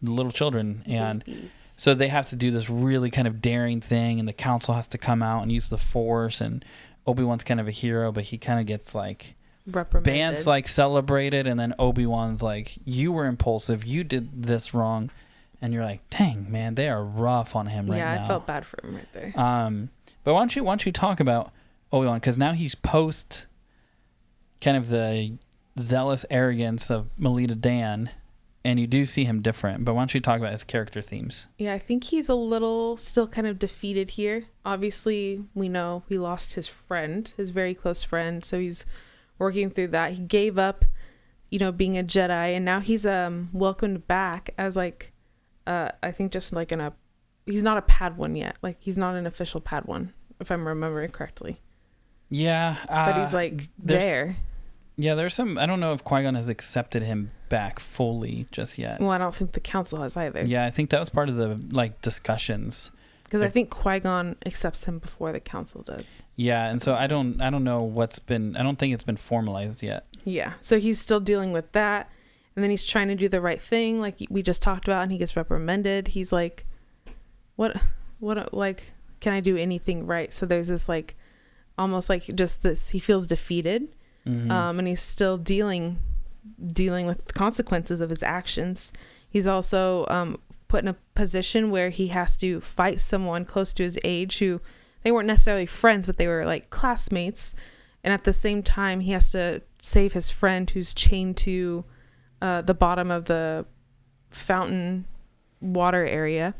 little children. And so they have to do this really kind of daring thing, and the council has to come out and use the Force, and Obi-Wan's kind of a hero, but he kind of gets like reprimanded. Bant's like celebrated, and then Obi-Wan's like, you were impulsive, you did this wrong. And you're like, dang, man, they are rough on him right now. Yeah, I felt bad for him right there. But why don't you talk about Obi-Wan? Because now he's post kind of the zealous arrogance of Melita Dan, and you do see him different. But why don't you talk about his character themes? Yeah, I think he's a little still kind of defeated here. Obviously, we know he lost his friend, his very close friend. So he's working through that. He gave up, being a Jedi, and now he's welcomed back as like, I think just like he's not a Padawan yet. Like he's not an official Padawan, if I'm remembering correctly. Yeah. But he's like there. Yeah, there's some, I don't know if Qui-Gon has accepted him back fully just yet. Well, I don't think the council has either. Yeah, I think that was part of the like discussions. Because I think Qui-Gon accepts him before the council does. Yeah, and so I don't know I don't think it's been formalized yet. Yeah, so he's still dealing with that. And then he's trying to do the right thing, like we just talked about, and he gets reprimanded. He's like, what, like, can I do anything right? So there's this, like, almost like just this, he feels defeated. And he's still dealing with the consequences of his actions. He's also put in a position where he has to fight someone close to his age who, they weren't necessarily friends, but they were, like, classmates. And at the same time, he has to save his friend who's chained to the bottom of the fountain water area.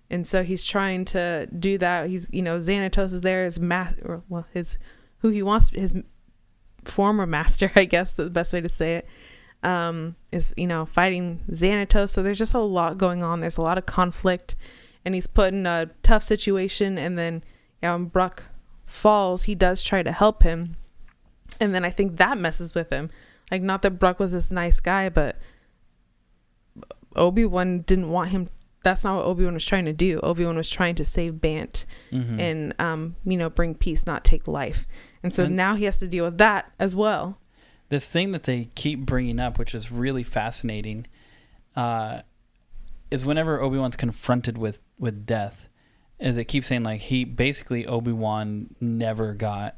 And so he's trying to do that. He's, Xanatos is there, his former master, I guess the best way to say it, is, fighting Xanatos. So there's just a lot going on. There's a lot of conflict, and he's put in a tough situation. And then, when Bruck falls, he does try to help him. And then I think that messes with him. Like, not that Bruck was this nice guy, but Obi-Wan didn't want him. That's not what Obi-Wan was trying to do. Obi-Wan was trying to save Bant and, bring peace, not take life. And so now he has to deal with that as well. This thing that they keep bringing up, which is really fascinating, is whenever Obi-Wan's confronted with death, is it keeps saying, like, Obi-Wan never got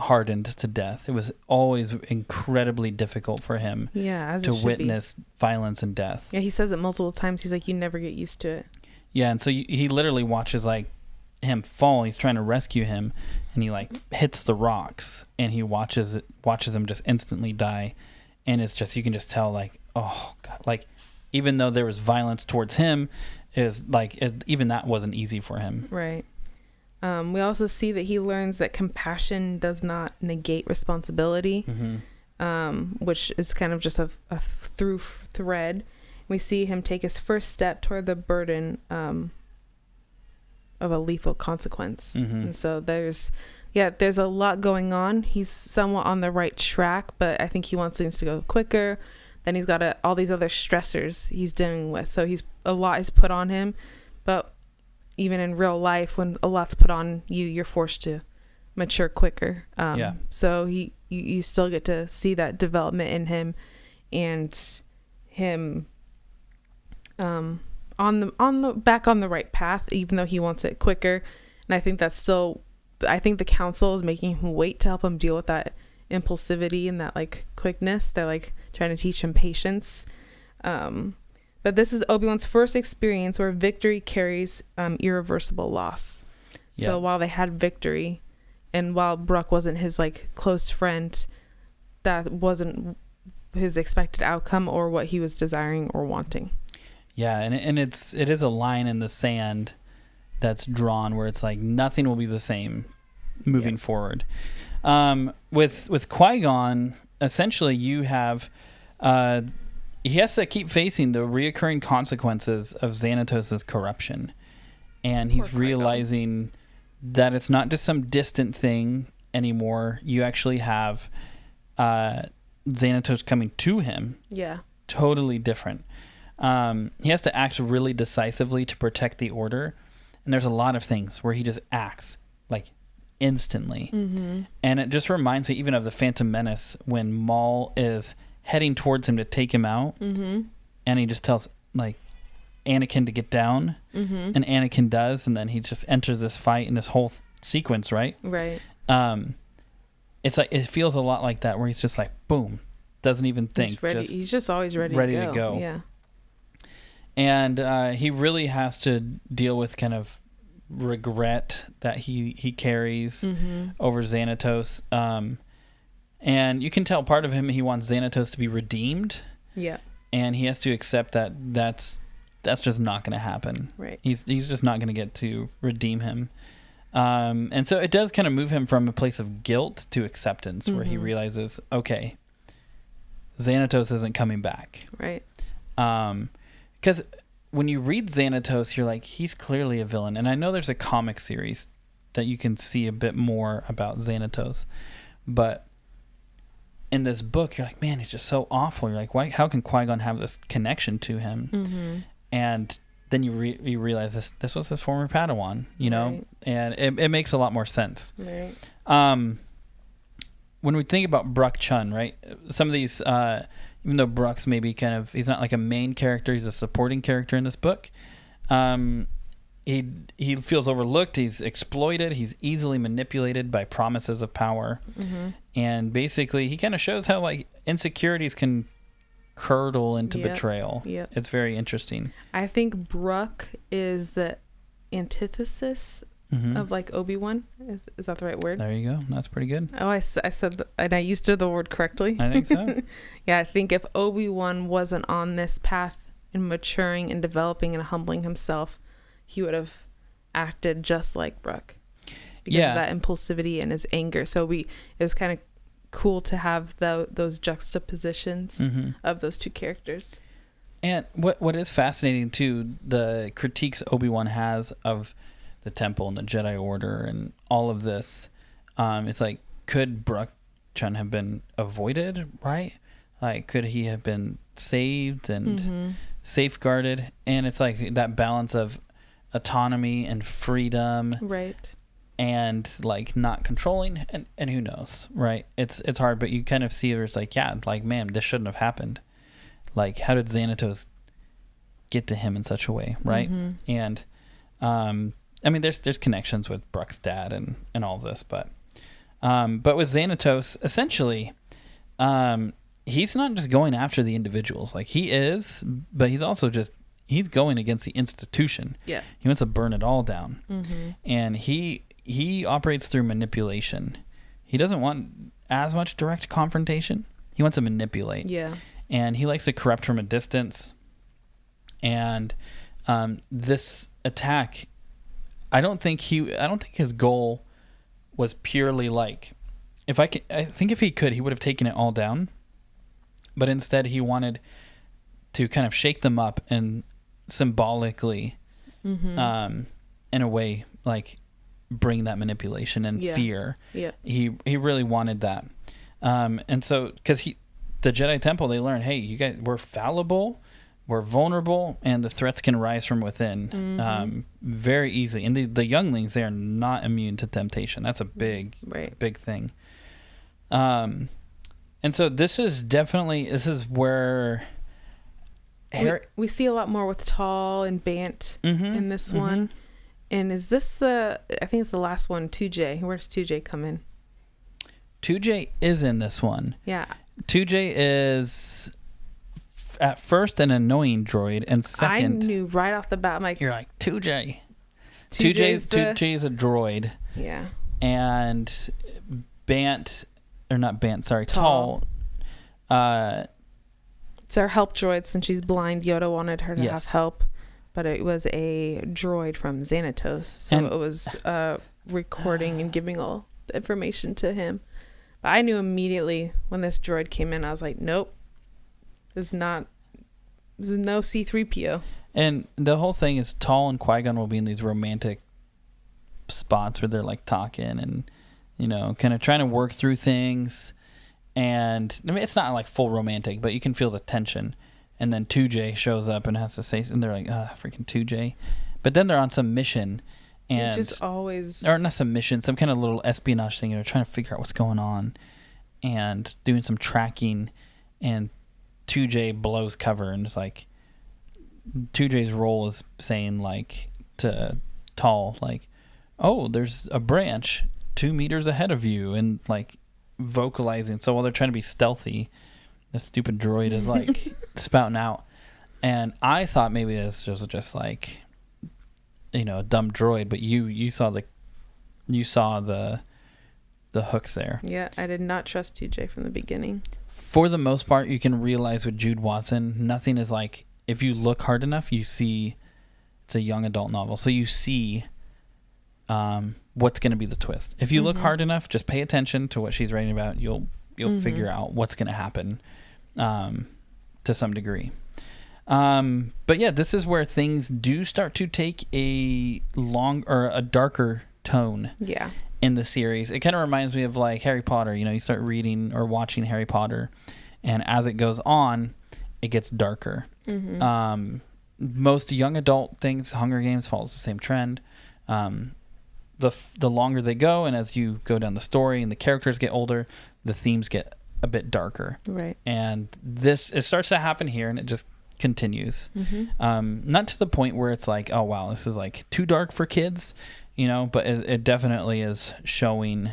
hardened to death. It was always incredibly difficult for him to witness violence and death. Yeah, he says it multiple times. He's like, you never get used to it. Yeah, and so he literally watches like him fall. He's trying to rescue him, and he like hits the rocks, and he watches him just instantly die. And it's just, you can just tell, like, oh God, like even though there was violence towards him, even that wasn't easy for him. Right. We also see that he learns that compassion does not negate responsibility, which is kind of just a through thread. We see him take his first step toward the burden of a lethal consequence. And so there's a lot going on. He's somewhat on the right track, but I think he wants things to go quicker. Then he's got all these other stressors he's dealing with. So a lot is put on him, but even in real life, when a lot's put on you, you're forced to mature quicker. So you still get to see that development in him, and him on the right path, even though he wants it quicker. And I think I think the council is making him wait to help him deal with that impulsivity and that like quickness. They're like trying to teach him patience. But this is Obi-Wan's first experience where victory carries irreversible loss. Yeah. So while they had victory, and while Bruck wasn't his like close friend, that wasn't his expected outcome or what he was desiring or wanting. Yeah, and it is a line in the sand that's drawn where it's like nothing will be the same moving forward. With Qui-Gon, essentially you have he has to keep facing the reoccurring consequences of Xanatos' corruption, and he's realizing that it's not just some distant thing anymore. You actually have Xanatos coming to him. Yeah. Totally different. He has to act really decisively to protect the order, and there's a lot of things where he just acts like instantly. And it just reminds me even of the Phantom Menace when Maul is heading towards him to take him out, and he just tells like Anakin to get down, and Anakin does, and then he just enters this fight in this whole sequence, right? It's like it feels a lot like that, where he's just like boom, doesn't even think. He's ready. He's just always ready to go. Yeah. And he really has to deal with kind of regret that he carries over Xanatos. And you can tell part of him, he wants Xanatos to be redeemed. Yeah. And he has to accept that that's just not going to happen. Right. He's just not going to get to redeem him. And so it does kind of move him from a place of guilt to acceptance, where he realizes, okay, Xanatos isn't coming back. Right. Because when you read Xanatos, you're like, he's clearly a villain. And I know there's a comic series that you can see a bit more about Xanatos. But in this book, you're like, man, he's just so awful. You're like, why? How can Qui-Gon have this connection to him? And then you realize this was his former Padawan, you know? Right. And it makes a lot more sense. Right. When we think about Bruck Chun, right? Some of these, even though Bruck's maybe he's not like a main character, he's a supporting character in this book. He feels overlooked, he's exploited, he's easily manipulated by promises of power. And basically he kind of shows how like insecurities can curdle into betrayal. It's very interesting. I think Bruck is the antithesis of like Obi-Wan. Is that the right word? There you go. That's pretty good. Oh, I said and I used the word correctly. I think so. Yeah, I think if Obi-Wan wasn't on this path in maturing and developing and humbling himself, he would have acted just like Bruck because of that impulsivity and his anger. So it was kind of cool to have those juxtapositions of those two characters. And what is fascinating too, the critiques Obi-Wan has of the Temple and the Jedi Order and all of this, it's like, could Bruck Chun have been avoided, right? Like, could he have been saved and safeguarded? And it's like that balance of autonomy and freedom, right? And like not controlling, and who knows, right? It's hard, but you kind of see where it's like, yeah, like, man, this shouldn't have happened. Like, how did Xanatos get to him in such a way, right? And I mean, there's connections with Bruck's dad and all this, but with Xanatos, essentially, he's not just going after the individuals. Like, he is, but he's also he's going against the institution. Yeah. He wants to burn it all down. And he operates through manipulation. He doesn't want as much direct confrontation. He wants to manipulate. Yeah. And he likes to corrupt from a distance. And this attack, I don't think his goal was purely like, I think if he could, he would have taken it all down. But instead, he wanted to kind of shake them up and symbolically, in a way, like bring that manipulation and fear. Yeah. He really wanted that. And so, because the Jedi Temple, they learned, hey, you guys, we're fallible, we're vulnerable, and the threats can rise from within very easily. And the younglings, they are not immune to temptation. That's a big thing. And so this is where we see a lot more with Tall and Bant in this one. And is this I think it's the last one, 2J. Where does 2J come in? 2J is in this one. Yeah. 2J is at first an annoying droid, and second, I knew right off the bat. I'm like, you're like 2J. 2J is a droid. Yeah. And Tall. It's our help droid. Since she's blind, Yoda wanted her to have help, but it was a droid from Xanatos, so it was recording and giving all the information to him. But I knew immediately when this droid came in, I was like, nope, this is no C-3PO. And the whole thing is Tall and Qui-Gon will be in these romantic spots where they're like talking and, you know, kind of trying to work through things. And I mean, it's not like full romantic, but you can feel the tension. And then 2J shows up and has to say, and they're like, freaking 2J. But then they're on some mission. And just always, or not some mission, some kind of little espionage thing. They're trying to figure out what's going on and doing some tracking. And 2J blows cover and it's like, 2J's role is saying like to Tall, like, oh, there's a branch 2 meters ahead of you, and like vocalizing. So while they're trying to be stealthy, this stupid droid is like spouting out. And I thought maybe this was just like, you know, a dumb droid, but you saw the hooks there. Yeah, I did not trust 2J from the beginning. For the most part, you can realize with Jude Watson, nothing is like, if you look hard enough, you see it's a young adult novel. So you see what's going to be the twist. If you look hard enough, just pay attention to what she's writing about, you'll figure out what's going to happen to some degree. But yeah, this is where things do start to take a darker tone. Yeah. In the series. It kind of reminds me of like Harry Potter. You know, you start reading or watching Harry Potter, and as it goes on, it gets darker. Most young adult things, Hunger Games follows the same trend. The longer they go, and as you go down the story and the characters get older, the themes get a bit darker. Right. And it starts to happen here, and it just continues. Not to the point where it's like, oh wow, this is like too dark for kids, you know, but it definitely is showing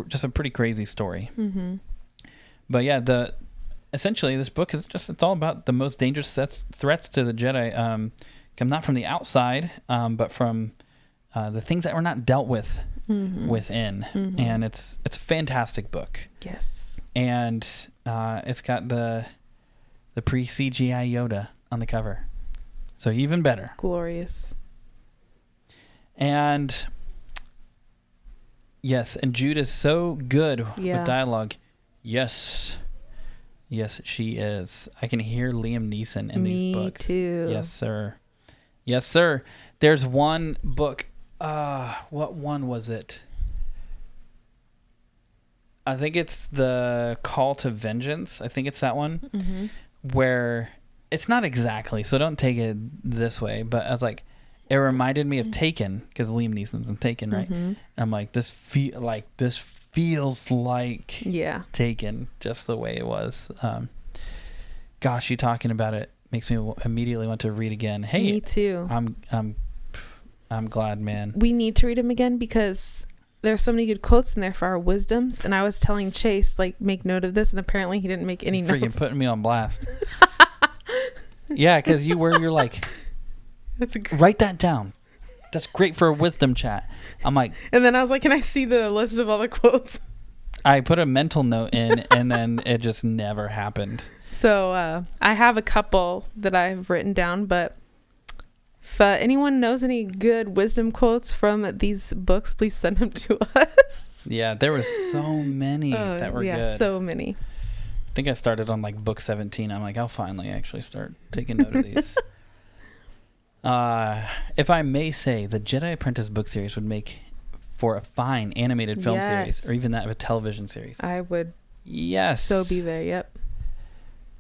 just a pretty crazy story. But yeah, essentially this book is it's all about the most dangerous threats to the Jedi come not from the outside, but from the things that were not dealt with within. And it's a fantastic book. Yes. And it's got the pre-CGI Yoda on the cover, so even better. Glorious. And yes, and Jude is so good with dialogue. Yes, she is. I can hear Liam Neeson in these books. Me too. Yes, sir. Yes, sir. There's one book. What one was it? I think it's the Call to Vengeance. I think it's that one. Where it's not exactly, so don't take it this way, but I was like, it reminded me of Taken, because Liam Neeson's in Taken, right? And I'm like, this feels like Taken, just the way it was. Gosh, you talking about it makes me immediately want to read again. Hey, me too. I'm glad, man. We need to read them again because there's so many good quotes in there for our wisdoms. And I was telling Chase, like, make note of this, and apparently he didn't make any notes. Freaking putting me on blast. Yeah, because you're like, write that down. That's great for a wisdom chat. I'm like, and then I was like, can I see the list of all the quotes? I put a mental note in, and then it just never happened. So I have a couple that I've written down, but if anyone knows any good wisdom quotes from these books, please send them to us. Yeah, there were so many that were good. Yeah, so many. I think I started on like book 17. I'm like, I'll finally actually start taking note of these. If I may say, the Jedi Apprentice book series would make for a fine animated film series, or even that of a television series. I would so be there. Yep.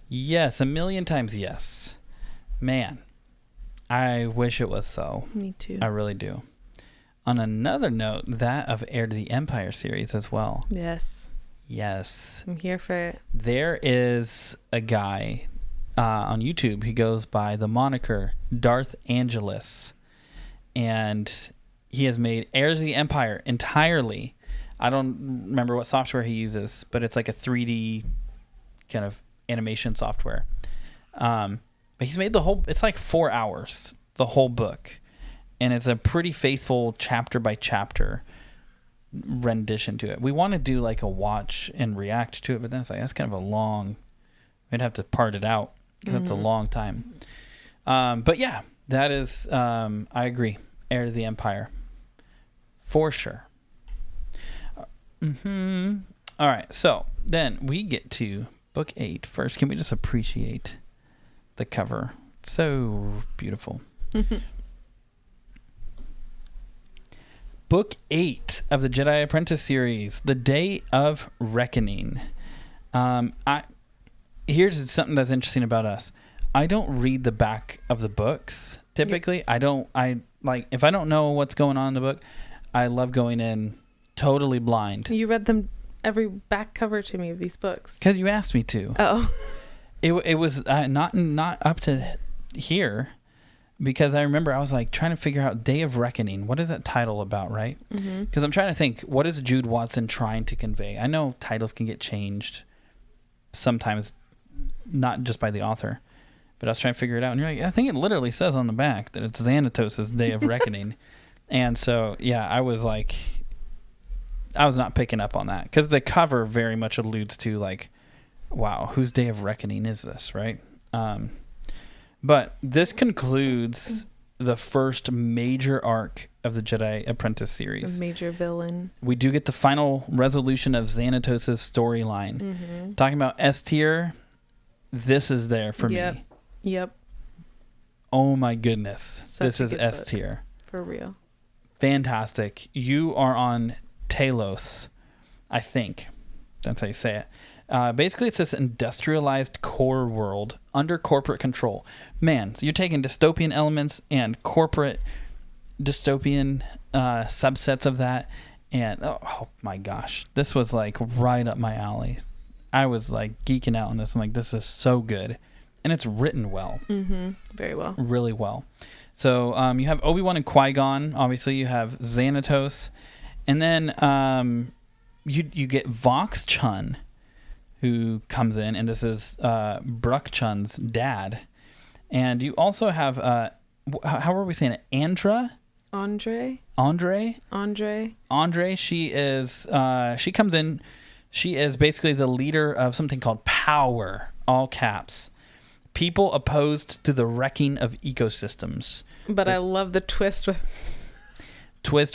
Yes, a million times yes. Man, I wish it was so. Me too. I really do. On another note, that of Heir to the Empire series as well. Yes. I'm here for it. There is a guy on YouTube. He goes by the moniker Darth Angelus, and he has made Heir to the Empire entirely. I don't remember what software he uses, but it's like a 3D kind of animation software. But he's made it's like 4 hours, the whole book, and it's a pretty faithful chapter by chapter rendition to it. We want to do like a watch and react to it, but then it's like, that's kind of a long, we'd have to part it out because that's a long time. But yeah, that is, I agree. Heir to the Empire. For sure. All right, so then we get to book 8. First, can we just appreciate the cover? It's so beautiful. Book 8 of the Jedi Apprentice series, The Day of Reckoning. Here's something that's interesting about us. I don't read the back of the books typically. Yep. If I don't know what's going on in the book, I love going in totally blind. You read them every back cover to me of these books because you asked me to. Oh. It was not up to here. Because I remember I was like trying to figure out Day of Reckoning. What is that title about, right? Because I'm trying to think, what is Jude Watson trying to convey? I know titles can get changed sometimes, not just by the author. But I was trying to figure it out. And you're like, I think it literally says on the back that it's Xanatos' Day of Reckoning. And so, yeah, I was not picking up on that. Because the cover very much alludes to like, wow, whose Day of Reckoning is this, right? But this concludes the first major arc of the Jedi Apprentice series. A major villain. We do get the final resolution of Xanatos' storyline. Talking about S tier, this is there for me. Yep. Oh my goodness. This is S tier. For real. Fantastic. You are on Talos, I think. That's how you say it. Basically, it's this industrialized core world under corporate control. Man, so you're taking dystopian elements and corporate dystopian subsets of that. And, oh my gosh, this was like right up my alley. I was like geeking out on this. I'm like, this is so good. And it's written well. Very well. Really well. So you have Obi-Wan and Qui-Gon. Obviously, you have Xanatos. And then you get Vox Chun, who comes in, and this is Bruck Chun's dad. And you also have, how are we saying it? Andre. She comes in. She is basically the leader of something called Power, all caps. People opposed to the wrecking of ecosystems. But I love the twist.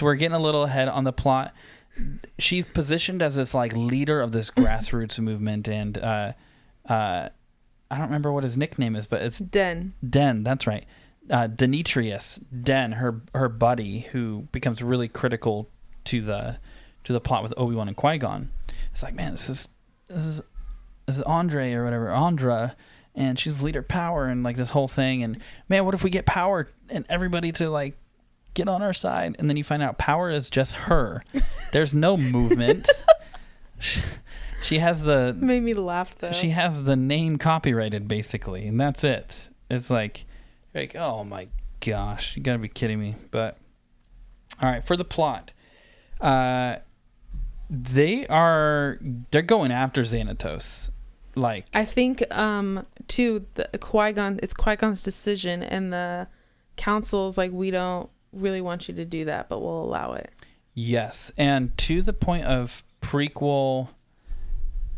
We're getting a little ahead on the plot. She's positioned as this like leader of this grassroots movement, and I don't remember what his nickname is, but it's Den. That's right. Demetrius Den, her buddy, who becomes really critical to the plot with Obi-Wan and Qui-Gon. It's like, man, this is Andre or whatever, Andra, and she's leader of Power and like this whole thing. And man, what if we get Power and everybody to like get on our side? And then you find out Power is just her. There's no movement. She has the... Made me laugh, though. She has the name copyrighted, basically, and that's it. It's like, oh my gosh, you gotta be kidding me. But, all right, for the plot. They're going after Xanatos. Like, I think, too, it's Qui-Gon's decision, and the council's like, we don't really want you to do that, but we'll allow it. Yes, and to the point of prequel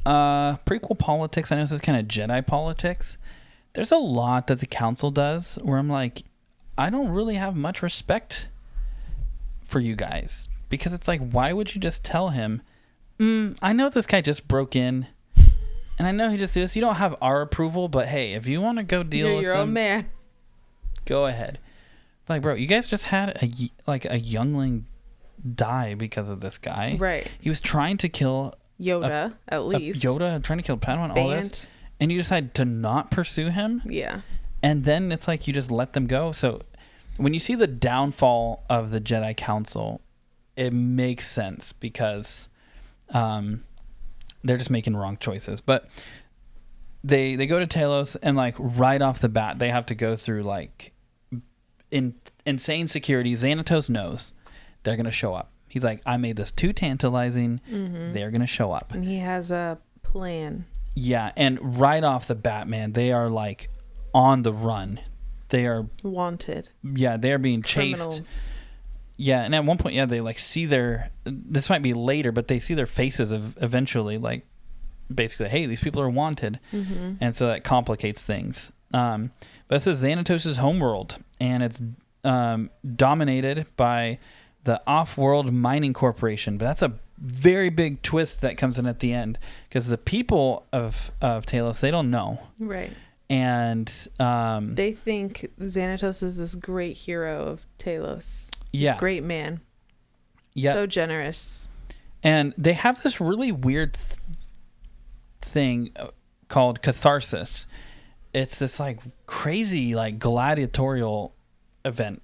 politics, I know this is kind of Jedi politics. There's a lot that the council does where I'm like, I don't really have much respect for you guys, because it's like, why would you just tell him, I know this guy just broke in, and I know he just did this. You don't have our approval, but hey, if you want to go deal with your own man, go ahead. Like, bro, you guys just had a youngling die because of this guy. Right. He was trying to kill Yoda, at least. Yoda, trying to kill Padawan, all this. And you decide to not pursue him? Yeah. And then it's like you just let them go. So when you see the downfall of the Jedi Council, it makes sense because they're just making wrong choices. But they go to Talos, and like right off the bat, they have to go through like insane security. Xanatos knows they're going to show up. He's like, I made this too tantalizing. They're going to show up. And he has a plan. Yeah, and right off the bat, man, they are like on the run. They are wanted. Yeah, they're being chased. Criminals. Yeah, and at one point, yeah, they like see this might be later, but they see their faces eventually, like basically, hey, these people are wanted. And so that complicates things. But this is Xanatos' homeworld, and it's dominated by the Off-World Mining Corporation. But that's a very big twist that comes in at the end, because the people of Talos, they don't know. Right. And they think Xanatos is this great hero of Talos. Yeah. This great man. Yeah. So generous. And they have this really weird thing called catharsis. It's this like crazy like gladiatorial event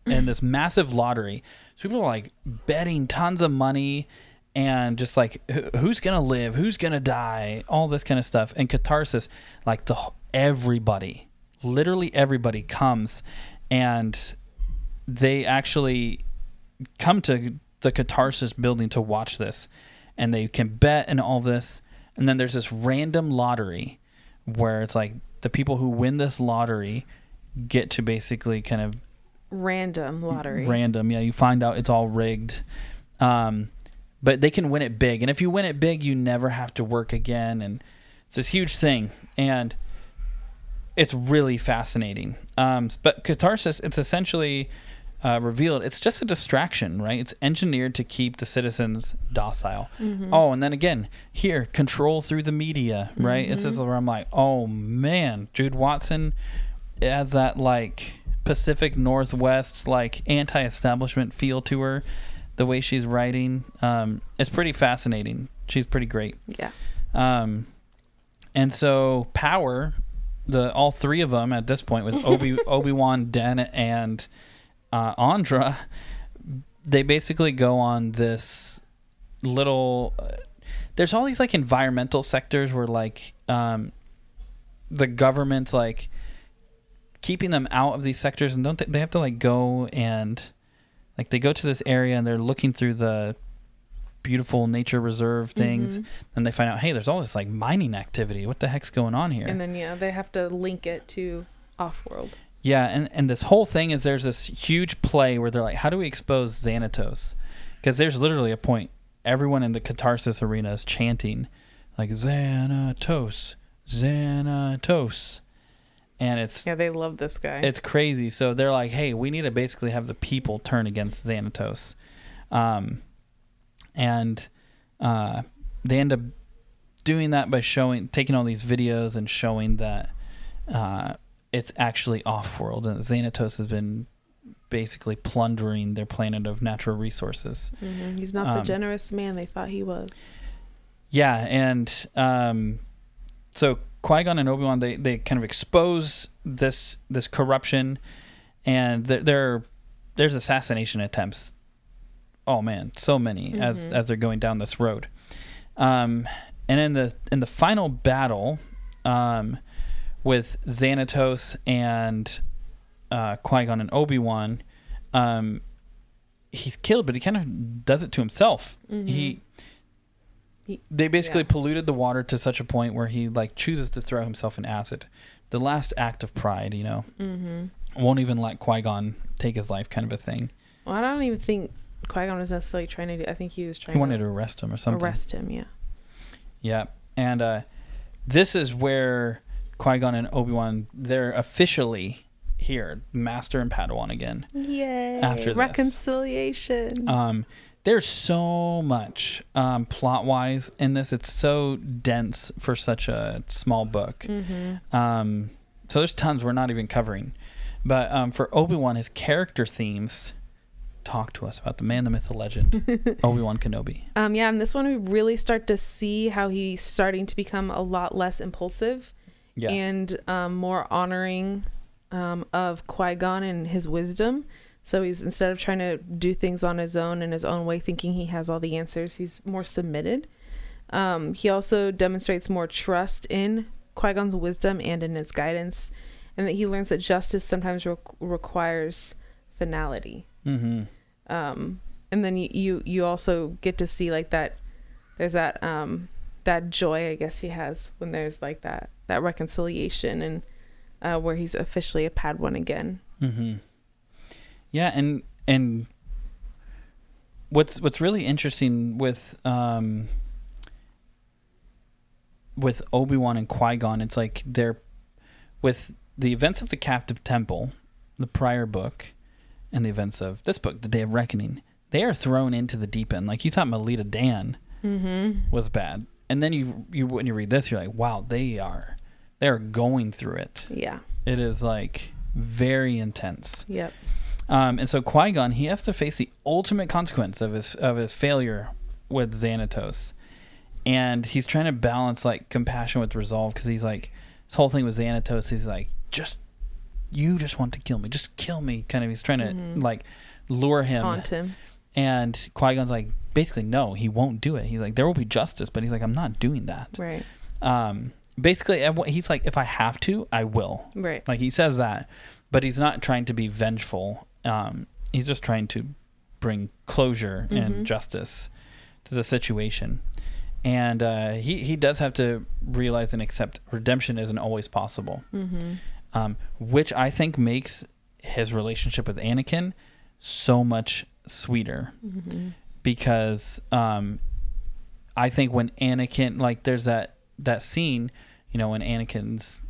and this massive lottery. So people are like betting tons of money and just like who's gonna live, who's gonna die, all this kind of stuff. And catharsis, like everybody, literally everybody comes, and they actually come to the catharsis building to watch this, and they can bet and all this. And then there's this random lottery where it's like the people who win this lottery get to basically kind of random lottery. Random, yeah. You find out it's all rigged. But they can win it big. And if you win it big, you never have to work again. And it's this huge thing. And it's really fascinating. But catharsis, it's essentially revealed. It's just a distraction, right? It's engineered to keep the citizens docile. Mm-hmm. Oh, and then again, here, control through the media, right? Mm-hmm. It's this where I'm like, oh, man. Jude Watson has that, like, Pacific Northwest, like, anti-establishment feel to her. The way she's writing, it's pretty fascinating. She's pretty great. Yeah. And so Power, all three of them at this point with Obi-Wan, Den, and Andra, they basically go on this little. There's all these like environmental sectors where like the government's like keeping them out of these sectors, and don't they have to like go and. Like they go to this area and they're looking through the beautiful nature reserve things, and they find out, hey, there's all this like mining activity. What the heck's going on here? And then they have to link it to Off-World. Yeah, and this whole thing is there's this huge play where they're like, how do we expose Xanatos? Because there's literally a point. Everyone in the catharsis arena is chanting like Xanatos, Xanatos. And it's they love this guy. It's crazy. So they're like, hey, we need to basically have the people turn against Xanatos. And they end up doing that by taking all these videos and showing that it's actually off-world, and Xanatos has been basically plundering their planet of natural resources. Mm-hmm. He's not the generous man they thought he was. Yeah, and so Qui-Gon and Obi-Wan, they kind of expose this corruption, and there's assassination attempts. Oh man, so many as they're going down this road. And in the final battle with Xanatos and Qui-Gon and Obi-Wan, he's killed, but he kind of does it to himself. Mm-hmm. They basically polluted the water to such a point where he like chooses to throw himself in acid. The last act of pride, won't even let Qui-Gon take his life, kind of a thing. Well, I don't even think Qui-Gon was necessarily trying to do. I think he was trying. He wanted to arrest him or something. Arrest him, yeah. Yeah, and this is where Qui-Gon and Obi-Wan, they're officially here, Master and Padawan again. Yay! After reconciliation. There's so much plot-wise in this. It's so dense for such a small book. So there's tons we're not even covering. But for Obi-Wan, his character themes, talk to us about the man, the myth, the legend, Obi-Wan Kenobi. Yeah, and this one we really start to see how he's starting to become a lot less impulsive and more honoring of Qui-Gon and his wisdom. So he's, instead of trying to do things on his own in his own way, thinking he has all the answers, he's more submitted. He also demonstrates more trust in Qui-Gon's wisdom and in his guidance, and that he learns that justice sometimes requires finality. And then you also get to see like that. There's that that joy, I guess, he has when there's like that reconciliation and where he's officially a Padawan again. Yeah, and what's really interesting with Obi-Wan and Qui-Gon, it's like they're with the events of the Captive Temple, the prior book, and the events of this book, The Day of Reckoning. they are thrown into the deep end. Like, you thought Melita Dan was bad, and then you when you read this, you're like, wow, they are going through it. Yeah, it is like very intense. Yep. And so Qui-Gon, he has to face the ultimate consequence of his failure with Xanatos, and he's trying to balance like compassion with resolve, because he's like, his whole thing with Xanatos, he's like, you just want to kill me, just kill me, kind of. He's trying to like lure him, taunt him. And Qui-Gon's like, basically, no, he won't do it. He's like, there will be justice, but he's like, I'm not doing that. Right. Basically, he's like, if I have to, I will. Right. Like, he says that, but he's not trying to be vengeful. He's just trying to bring closure and justice to the situation. And he does have to realize and accept redemption isn't always possible, which I think makes his relationship with Anakin so much sweeter, because I think when Anakin, like, there's that scene, you know, when Anakin's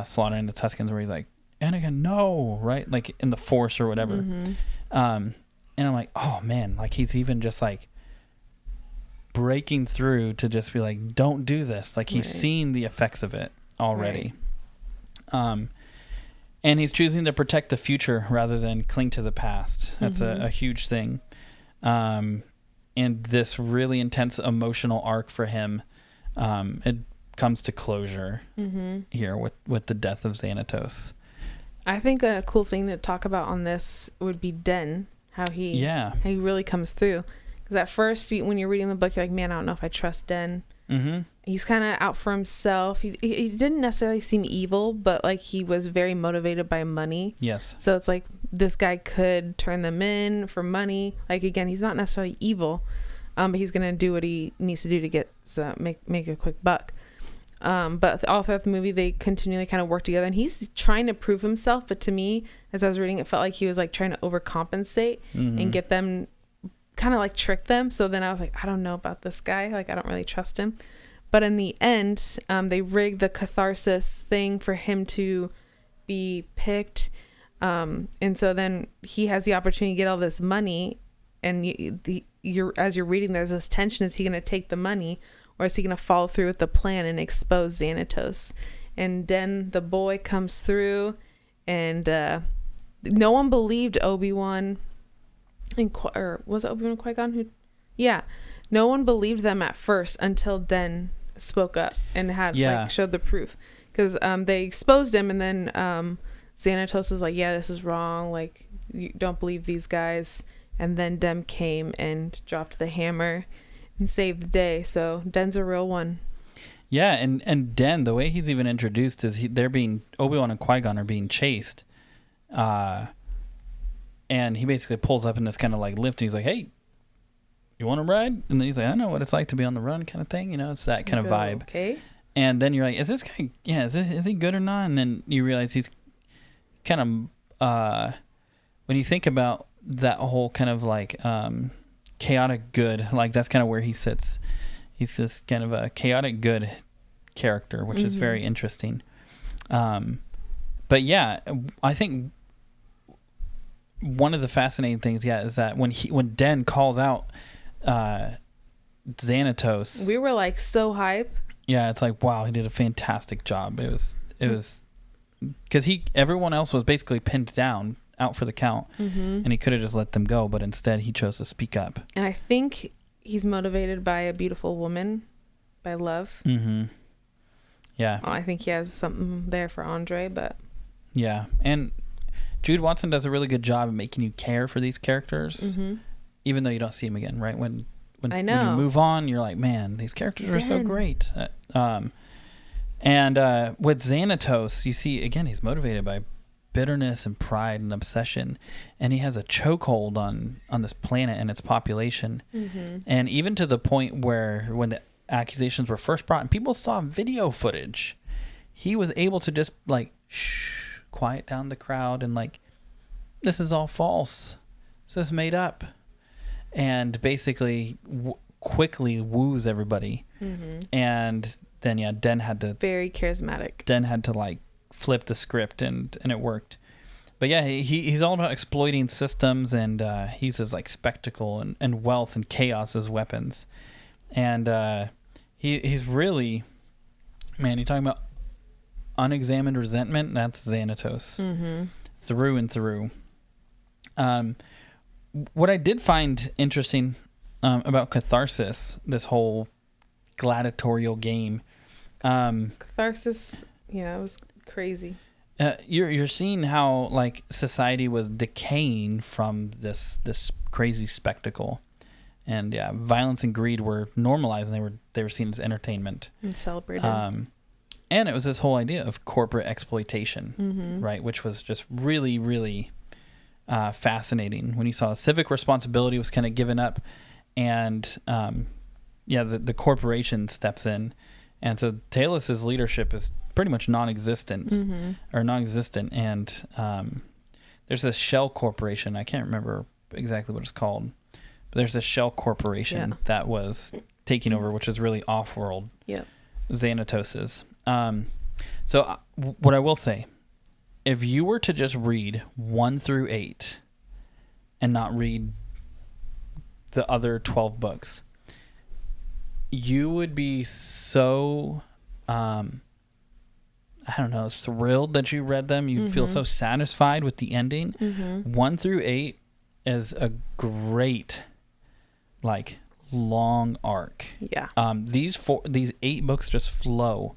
slaughtering the Tuscans, where he's like, Anakin, no, right? Like, in the Force or whatever. And I'm like, oh man, like, he's even just like breaking through to just be like, don't do this. Like, he's seen the effects of it already. And he's choosing to protect the future rather than cling to the past. That's a huge thing. And this really intense emotional arc for him, it comes to closure here with the death of Xanatos. I think a cool thing to talk about on this would be Den, how he really comes through. Because at first, when you're reading the book, you're like, man, I don't know if I trust Den. He's kind of out for himself. He didn't necessarily seem evil, but like, he was very motivated by money. Yes. So it's like, this guy could turn them in for money. Like, again, he's not necessarily evil, but he's gonna do what he needs to do to get make a quick buck. But all throughout the movie, they continually kind of work together, and he's trying to prove himself. But to me, as I was reading, it felt like he was like trying to overcompensate and get them, kind of like trick them. So then I was like, I don't know about this guy. Like, I don't really trust him. But in the end, they rigged the catharsis thing for him to be picked. And so then he has the opportunity to get all this money. And as you're reading, there's this tension. Is he going to take the money, or is he going to follow through with the plan and expose Xanatos? And then the boy comes through, and no one believed Obi-Wan. Or was it Obi-Wan and Qui-Gon who? Yeah. No one believed them at first until Den spoke up and had like showed the proof, because they exposed him, and then Xanatos was like, yeah, this is wrong, like, you don't believe these guys. And then Den came and dropped the hammer and saved the day. So Den's a real one. Yeah, and Den, the way he's even introduced is Obi-Wan and Qui-Gon are being chased, and he basically pulls up in this kind of like lift, and he's like, hey, you want to ride? And then he's like, I know what it's like to be on the run, kind of thing. You know, it's that kind of vibe. Okay. And then you're like, is this guy, is he good or not? And then you realize he's kind of, when you think about that whole kind of like chaotic good, like, that's kind of where he sits. He's this kind of a chaotic good character, which is very interesting. But yeah, I think one of the fascinating things, is that when Den calls out Xanatos, we were like so hype. Yeah, it's like, wow, he did a fantastic job. It was because everyone else was basically pinned down, out for the count, and he could have just let them go, but instead he chose to speak up. And I think he's motivated by a beautiful woman, by love. Yeah. Well, I think he has something there for Andre, but yeah. And Jude Watson does a really good job of making you care for these characters, even though you don't see them again, right? When I know, when you move on, you're like, man, these characters are so great. And with Xanatos, you see, again, he's motivated by bitterness and pride and obsession, and he has a chokehold on this planet and its population. And even to the point where when the accusations were first brought and people saw video footage, he was able to just like quiet down the crowd and like, this is all false, this is made up, and basically quickly woos everybody. And then Den had to, very charismatic, Den had to like flip the script, and it worked. but yeah, he's all about exploiting systems, and he uses like spectacle and wealth and chaos as weapons. And he's really, man, you're talking about unexamined resentment. That's Xanatos through and through. What I did find interesting about Catharsis, this whole gladiatorial game. Catharsis, it was crazy. You're seeing how like society was decaying from this crazy spectacle, and yeah, violence and greed were normalized, and they were seen as entertainment and celebrated. And it was this whole idea of corporate exploitation, right? Which was just really, really fascinating when you saw civic responsibility was kind of given up, and the corporation steps in, and so Talos's leadership is pretty much non-existent, and there's a shell corporation. I can't remember exactly what it's called, but there's a shell corporation that was taking over, which is really off-world. Yep. Xanatos's. So what I will say, if you were to just read 1 through 8 and not read the other 12 books, you would be so thrilled that you read them. You'd feel so satisfied with the ending. 1 through 8 is a great long arc. Yeah. These 8 books just flow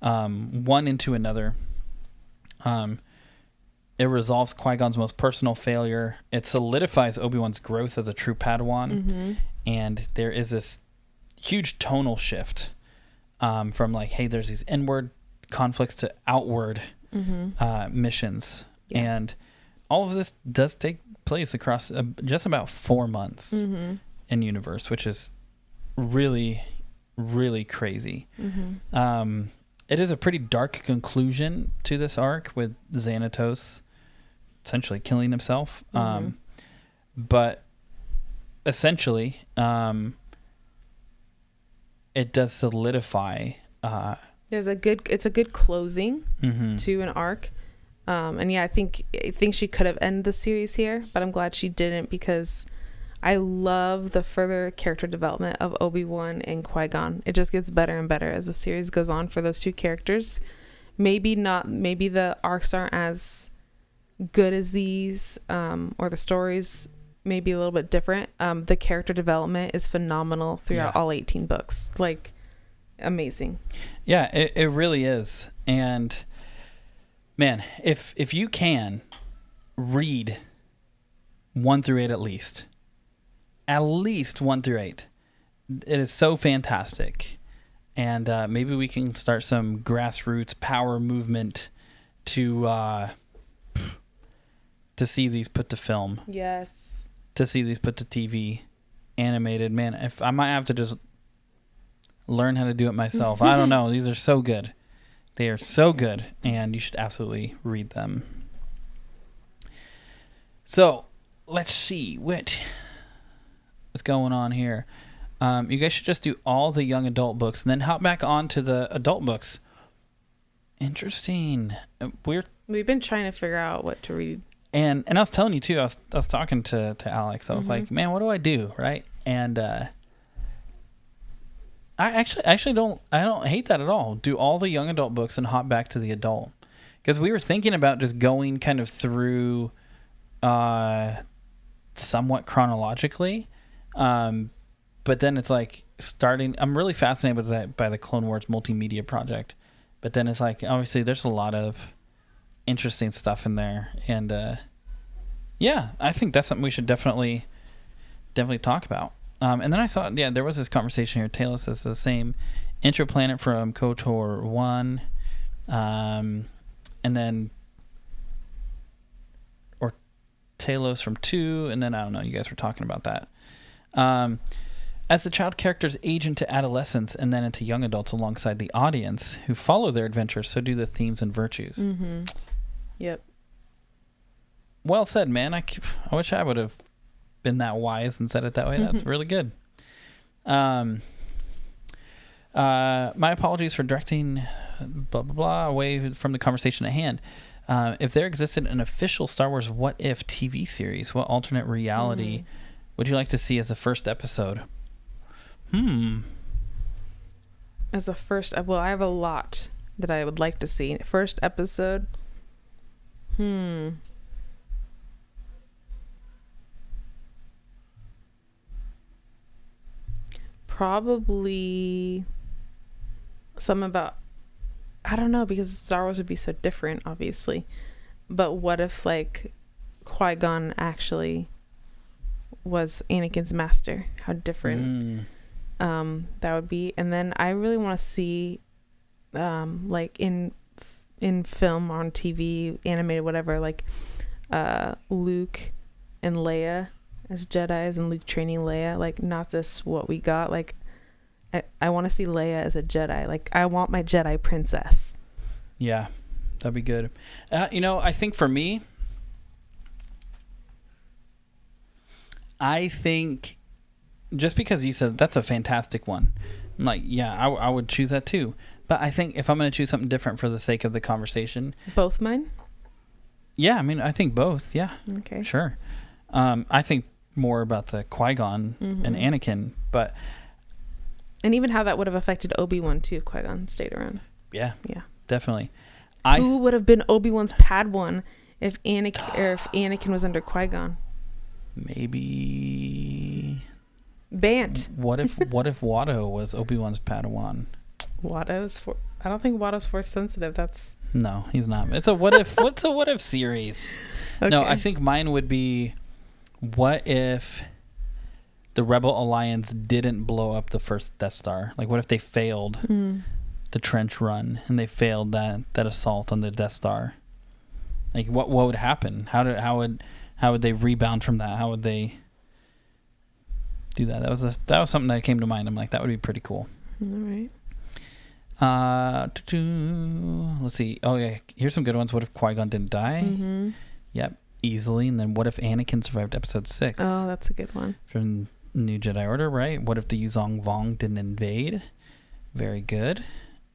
one into another. It resolves Qui-Gon's most personal failure. It solidifies Obi-Wan's growth as a true Padawan. And there is this huge tonal shift from hey, there's these inward conflicts to outward missions. Yeah. And all of this does take place across just about 4 months in universe, which is really, really crazy. It is a pretty dark conclusion to this arc, with Xanatos essentially killing himself. But essentially, it does solidify. It's a good closing to an arc. And yeah, I think she could have ended the series here, but I'm glad she didn't, because I love the further character development of Obi-Wan and Qui-Gon. It just gets better and better as the series goes on for those two characters. Maybe the arcs aren't as good as these, or the stories may be a little bit different. The character development is phenomenal throughout all 18 books. Amazing. Yeah, it really is. And man, if you can read 1 through 8 at least 1 through 8, it is so fantastic. And maybe we can start some grassroots power movement to see these put to film. Yes. To see these put to TV, animated. Man, if I might have to just learn how to do it myself. I don't know. These are so good. They are so good, and you should absolutely read them. So, let's see what's going on here. You guys should just do all the young adult books and then hop back on to the adult books. Interesting. We've been trying to figure out what to read. And I was telling you too, I was talking to Alex. I was like, man, what do I do? Right? And I actually don't hate that at all. Do all the young adult books and hop back to the adult. Because we were thinking about just going kind of through somewhat chronologically. But then it's starting. I'm really fascinated by the Clone Wars multimedia project. But then it's obviously there's a lot of interesting stuff in there. And I think that's something we should definitely talk about. And then I saw, there was this conversation here. Talos is the same intro planet from KOTOR 1. And then, or Talos from 2. And then, I don't know, you guys were talking about that. As the child characters age into adolescence and then into young adults alongside the audience who follow their adventures, so do the themes and virtues. Mm-hmm. Yep. Well said, man. I wish I would have been that wise and said it that way. That's really good. My apologies for directing blah blah blah away from the conversation at hand. If there existed an official Star Wars What If TV series, what alternate reality would you like to see as the first episode? As a first, well, I have a lot that I would like to see. First episode. Probably something about, I don't know, because Star Wars would be so different, obviously. But what if, like, Qui-Gon actually was Anakin's master? How different that would be. And then I really want to see, like, in film, on TV, animated, whatever, like, Luke and Leia as Jedis, and Luke training Leia, like, not just what we got, like, I want to see Leia as a Jedi. Like, I want my Jedi princess. Yeah, that'd be good. I think for me, I think just because you said that's a fantastic one, I'm like, yeah, I would choose that too. But I think if I'm going to choose something different for the sake of the conversation. Both mine? Yeah, I mean, I think both. Yeah. Okay. Sure. I think more about the Qui-Gon and Anakin, but. And even how that would have affected Obi-Wan too if Qui-Gon stayed around. Yeah. Yeah. Definitely. Who would have been Obi-Wan's Padawan if Anakin was under Qui-Gon? Maybe. Bant. What if Watto was Obi-Wan's Padawan? I don't think Watto's force sensitive. No, he's not. It's a what if. What's a what if series? Okay. No, I think mine would be, what if the Rebel Alliance didn't blow up the first Death Star? Like, what if they failed the trench run and they failed that assault on the Death Star? Like, what would happen? How would they rebound from that? How would they do that? That was something that came to mind. I'm like, that would be pretty cool. All right. Let's see. Oh yeah, here's some good ones. What if Qui-Gon didn't die? Yep, easily. And then what if Anakin survived Episode 6? Oh, that's a good one. From New Jedi Order, right? What if the Yuzong Vong didn't invade? Very good.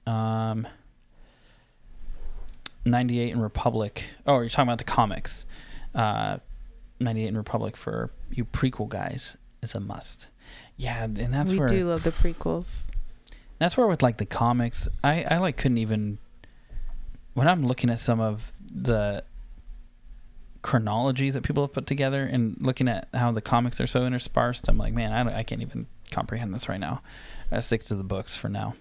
98 in Republic. Oh, you're talking about the comics. 98 in Republic for you prequel guys is a must. Yeah, and that's where we do love the prequels. That's where with like the comics, I like couldn't even, when I'm looking at some of the chronologies that people have put together and looking at how the comics are so interspersed, I'm like, man, I can't even comprehend this right now. I stick to the books for now.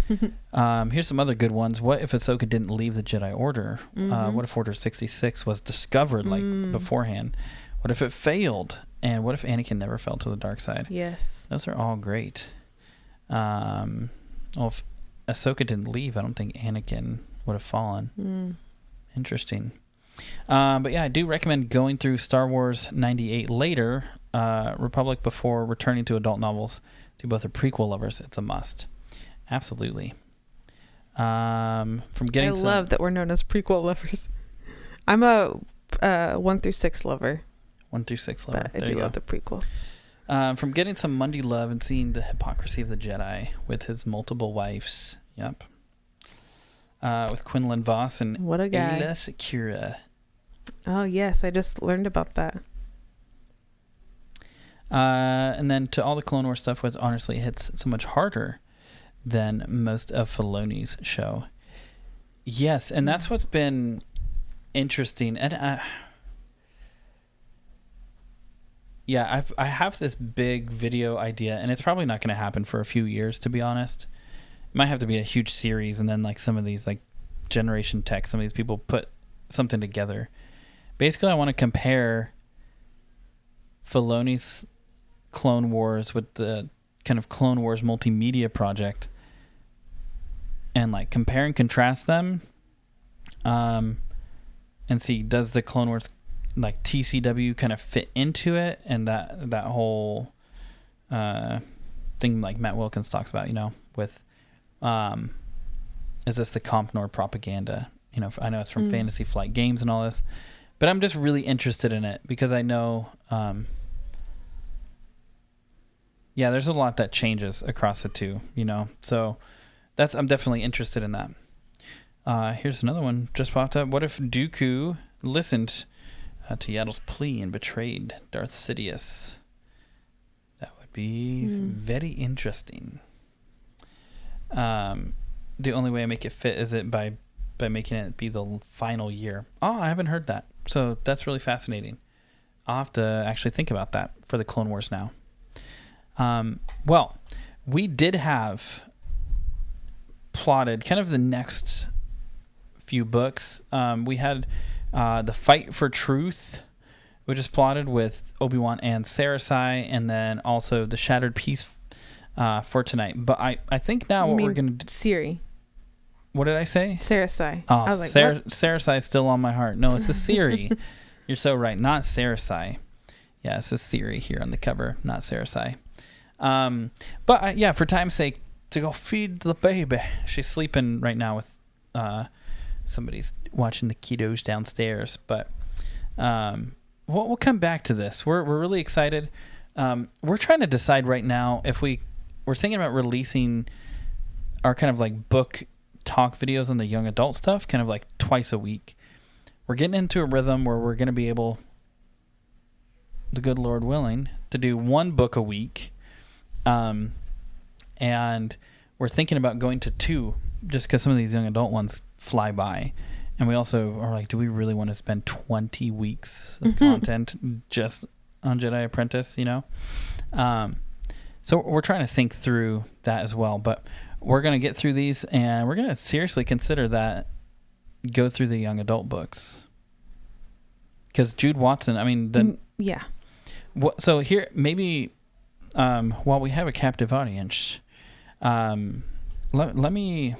Here's some other good ones. What if Ahsoka didn't leave the Jedi Order? What if Order 66 was discovered like beforehand? What if it failed? And what if Anakin never fell to the dark side? Yes. Those are all great. Well, if Ahsoka didn't leave, I don't think Anakin would have fallen. Interesting. But yeah, I do recommend going through Star Wars 98 later, Republic before returning to adult novels. To both are prequel lovers, it's a must. Absolutely. I love that we're known as prequel lovers. I'm a 1 through 6 lover. 1 through 6 lover. But I do love the prequels. From getting some Monday love and seeing the hypocrisy of the Jedi with his multiple wives. Yep. With Quinlan Voss and what a guy. Ayla Secura. Oh, yes. I just learned about that. And then to all the Clone Wars stuff, which honestly hits so much harder than most of Filoni's show. Yes, and that's what's been interesting. And yeah, I have this big video idea, and it's probably not going to happen for a few years, to be honest. It might have to be a huge series, and then like some of these like Generation Tech, some of these people put something together. Basically, I want to compare Filoni's Clone Wars with the kind of Clone Wars multimedia project, and like compare and contrast them, and see, does the Clone Wars like TCW kind of fit into it, and that whole thing like Matt Wilkins talks about, with is this the comp nor propaganda? I know it's from Fantasy Flight Games and all this, but I'm just really interested in it because I know there's a lot that changes across the two, so I'm definitely interested in that. Here's another one just popped up. What if Dooku listened to Yaddle's plea and betrayed Darth Sidious? That would be very interesting. The only way I make it fit is it by making it be the final year. Oh, I haven't heard that. So that's really fascinating. I'll have to actually think about that for the Clone Wars now. Well, we did have plotted kind of the next few books. We had The Fight for Truth, which is plotted with Obi-Wan and Sarasai, and then also The Shattered Peace for tonight. But I think now what we're going to do... Siri. What did I say? Sarasai. Oh, I was like, Sarasai is still on my heart. No, it's a Siri. You're so right. Not Sarasai. Yeah, it's a Siri here on the cover, not Sarasai. But yeah, for time's sake, to go feed the baby. She's sleeping right now with somebody's watching the kiddos downstairs. But we'll come back to this. We're really excited. We're trying to decide right now if we're thinking about releasing our kind of like book talk videos on the young adult stuff, kind of like twice a week. We're getting into a rhythm where we're going to be able, the good Lord willing, to do one book a week. And we're thinking about going to 2 just because some of these young adult ones fly by. And we also are like, do we really want to spend 20 weeks of content just on Jedi Apprentice, you know? So we're trying to think through that as well. But we're going to get through these, and we're going to seriously consider that, go through the young adult books. Because Jude Watson, I mean... yeah. So here, maybe while we have a captive audience, let me...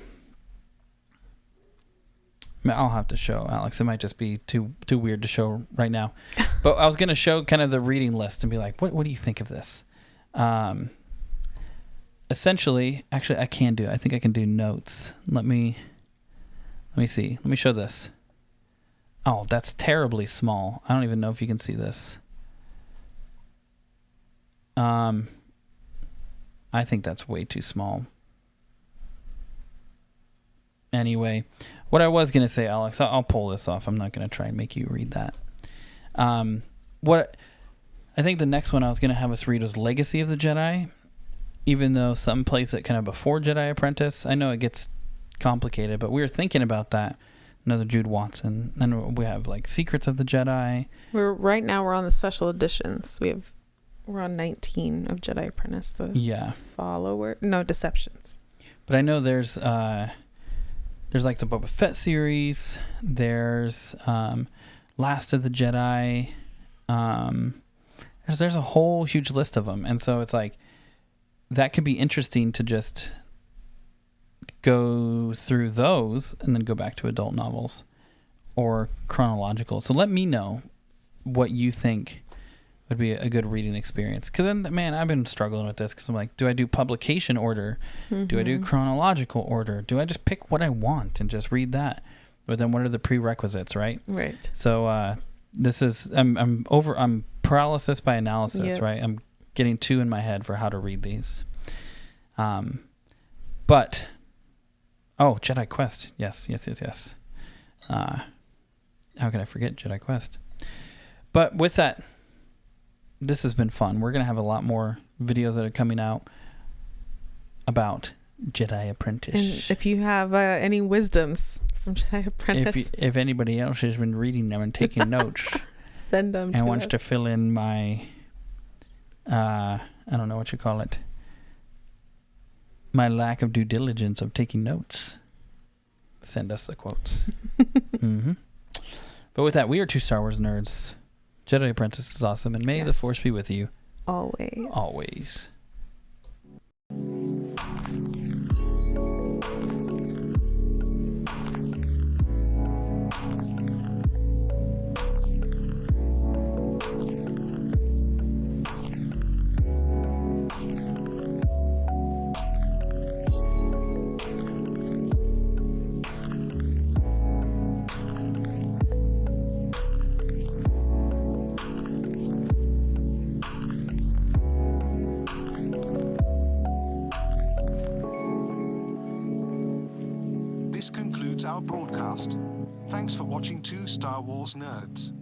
I'll have to show Alex. It might just be too weird to show right now. But I was going to show kind of the reading list and be like, what do you think of this? Essentially, actually, I can do it. I think I can do notes. Let me see. Let me show this. Oh, that's terribly small. I don't even know if you can see this. I think that's way too small. Anyway, what I was going to say, Alex, I'll pull this off. I'm not going to try and make you read that. What I think the next one I was going to have us read was Legacy of the Jedi, even though some place it kind of before Jedi Apprentice. I know it gets complicated, but we were thinking about that. Another Jude Watson. Then we have like Secrets of the Jedi. Right now we're on the special editions. We're on 19 of Jedi Apprentice. Deceptions. But I know there's like the Boba Fett series. There's Last of the Jedi. There's a whole huge list of them, and so it's like that could be interesting to just go through those and then go back to adult novels or chronological. So let me know what you think would be a good reading experience. Because then, man, I've been struggling with this because I'm like, do I do publication order? Mm-hmm. Do I do chronological order? Do I just pick what I want and just read that? But then what are the prerequisites, right? Right. So this is I'm paralysis by analysis, right? I'm getting 2 in my head for how to read these. But Jedi Quest. Yes. How can I forget Jedi Quest? But with that, this has been fun. We're going to have a lot more videos that are coming out about Jedi Apprentice. And if you have any wisdoms from Jedi Apprentice. If anybody else has been reading them and taking notes. Send them and wants to fill in my, I don't know what you call it, my lack of due diligence of taking notes. Send us the quotes. Mm-hmm. But with that, we are 2 Star Wars nerds. Jedi Apprentice is awesome, and may the Force be with you. Always. Always. concludes our broadcast. Thanks for watching Two Star Wars Nerds.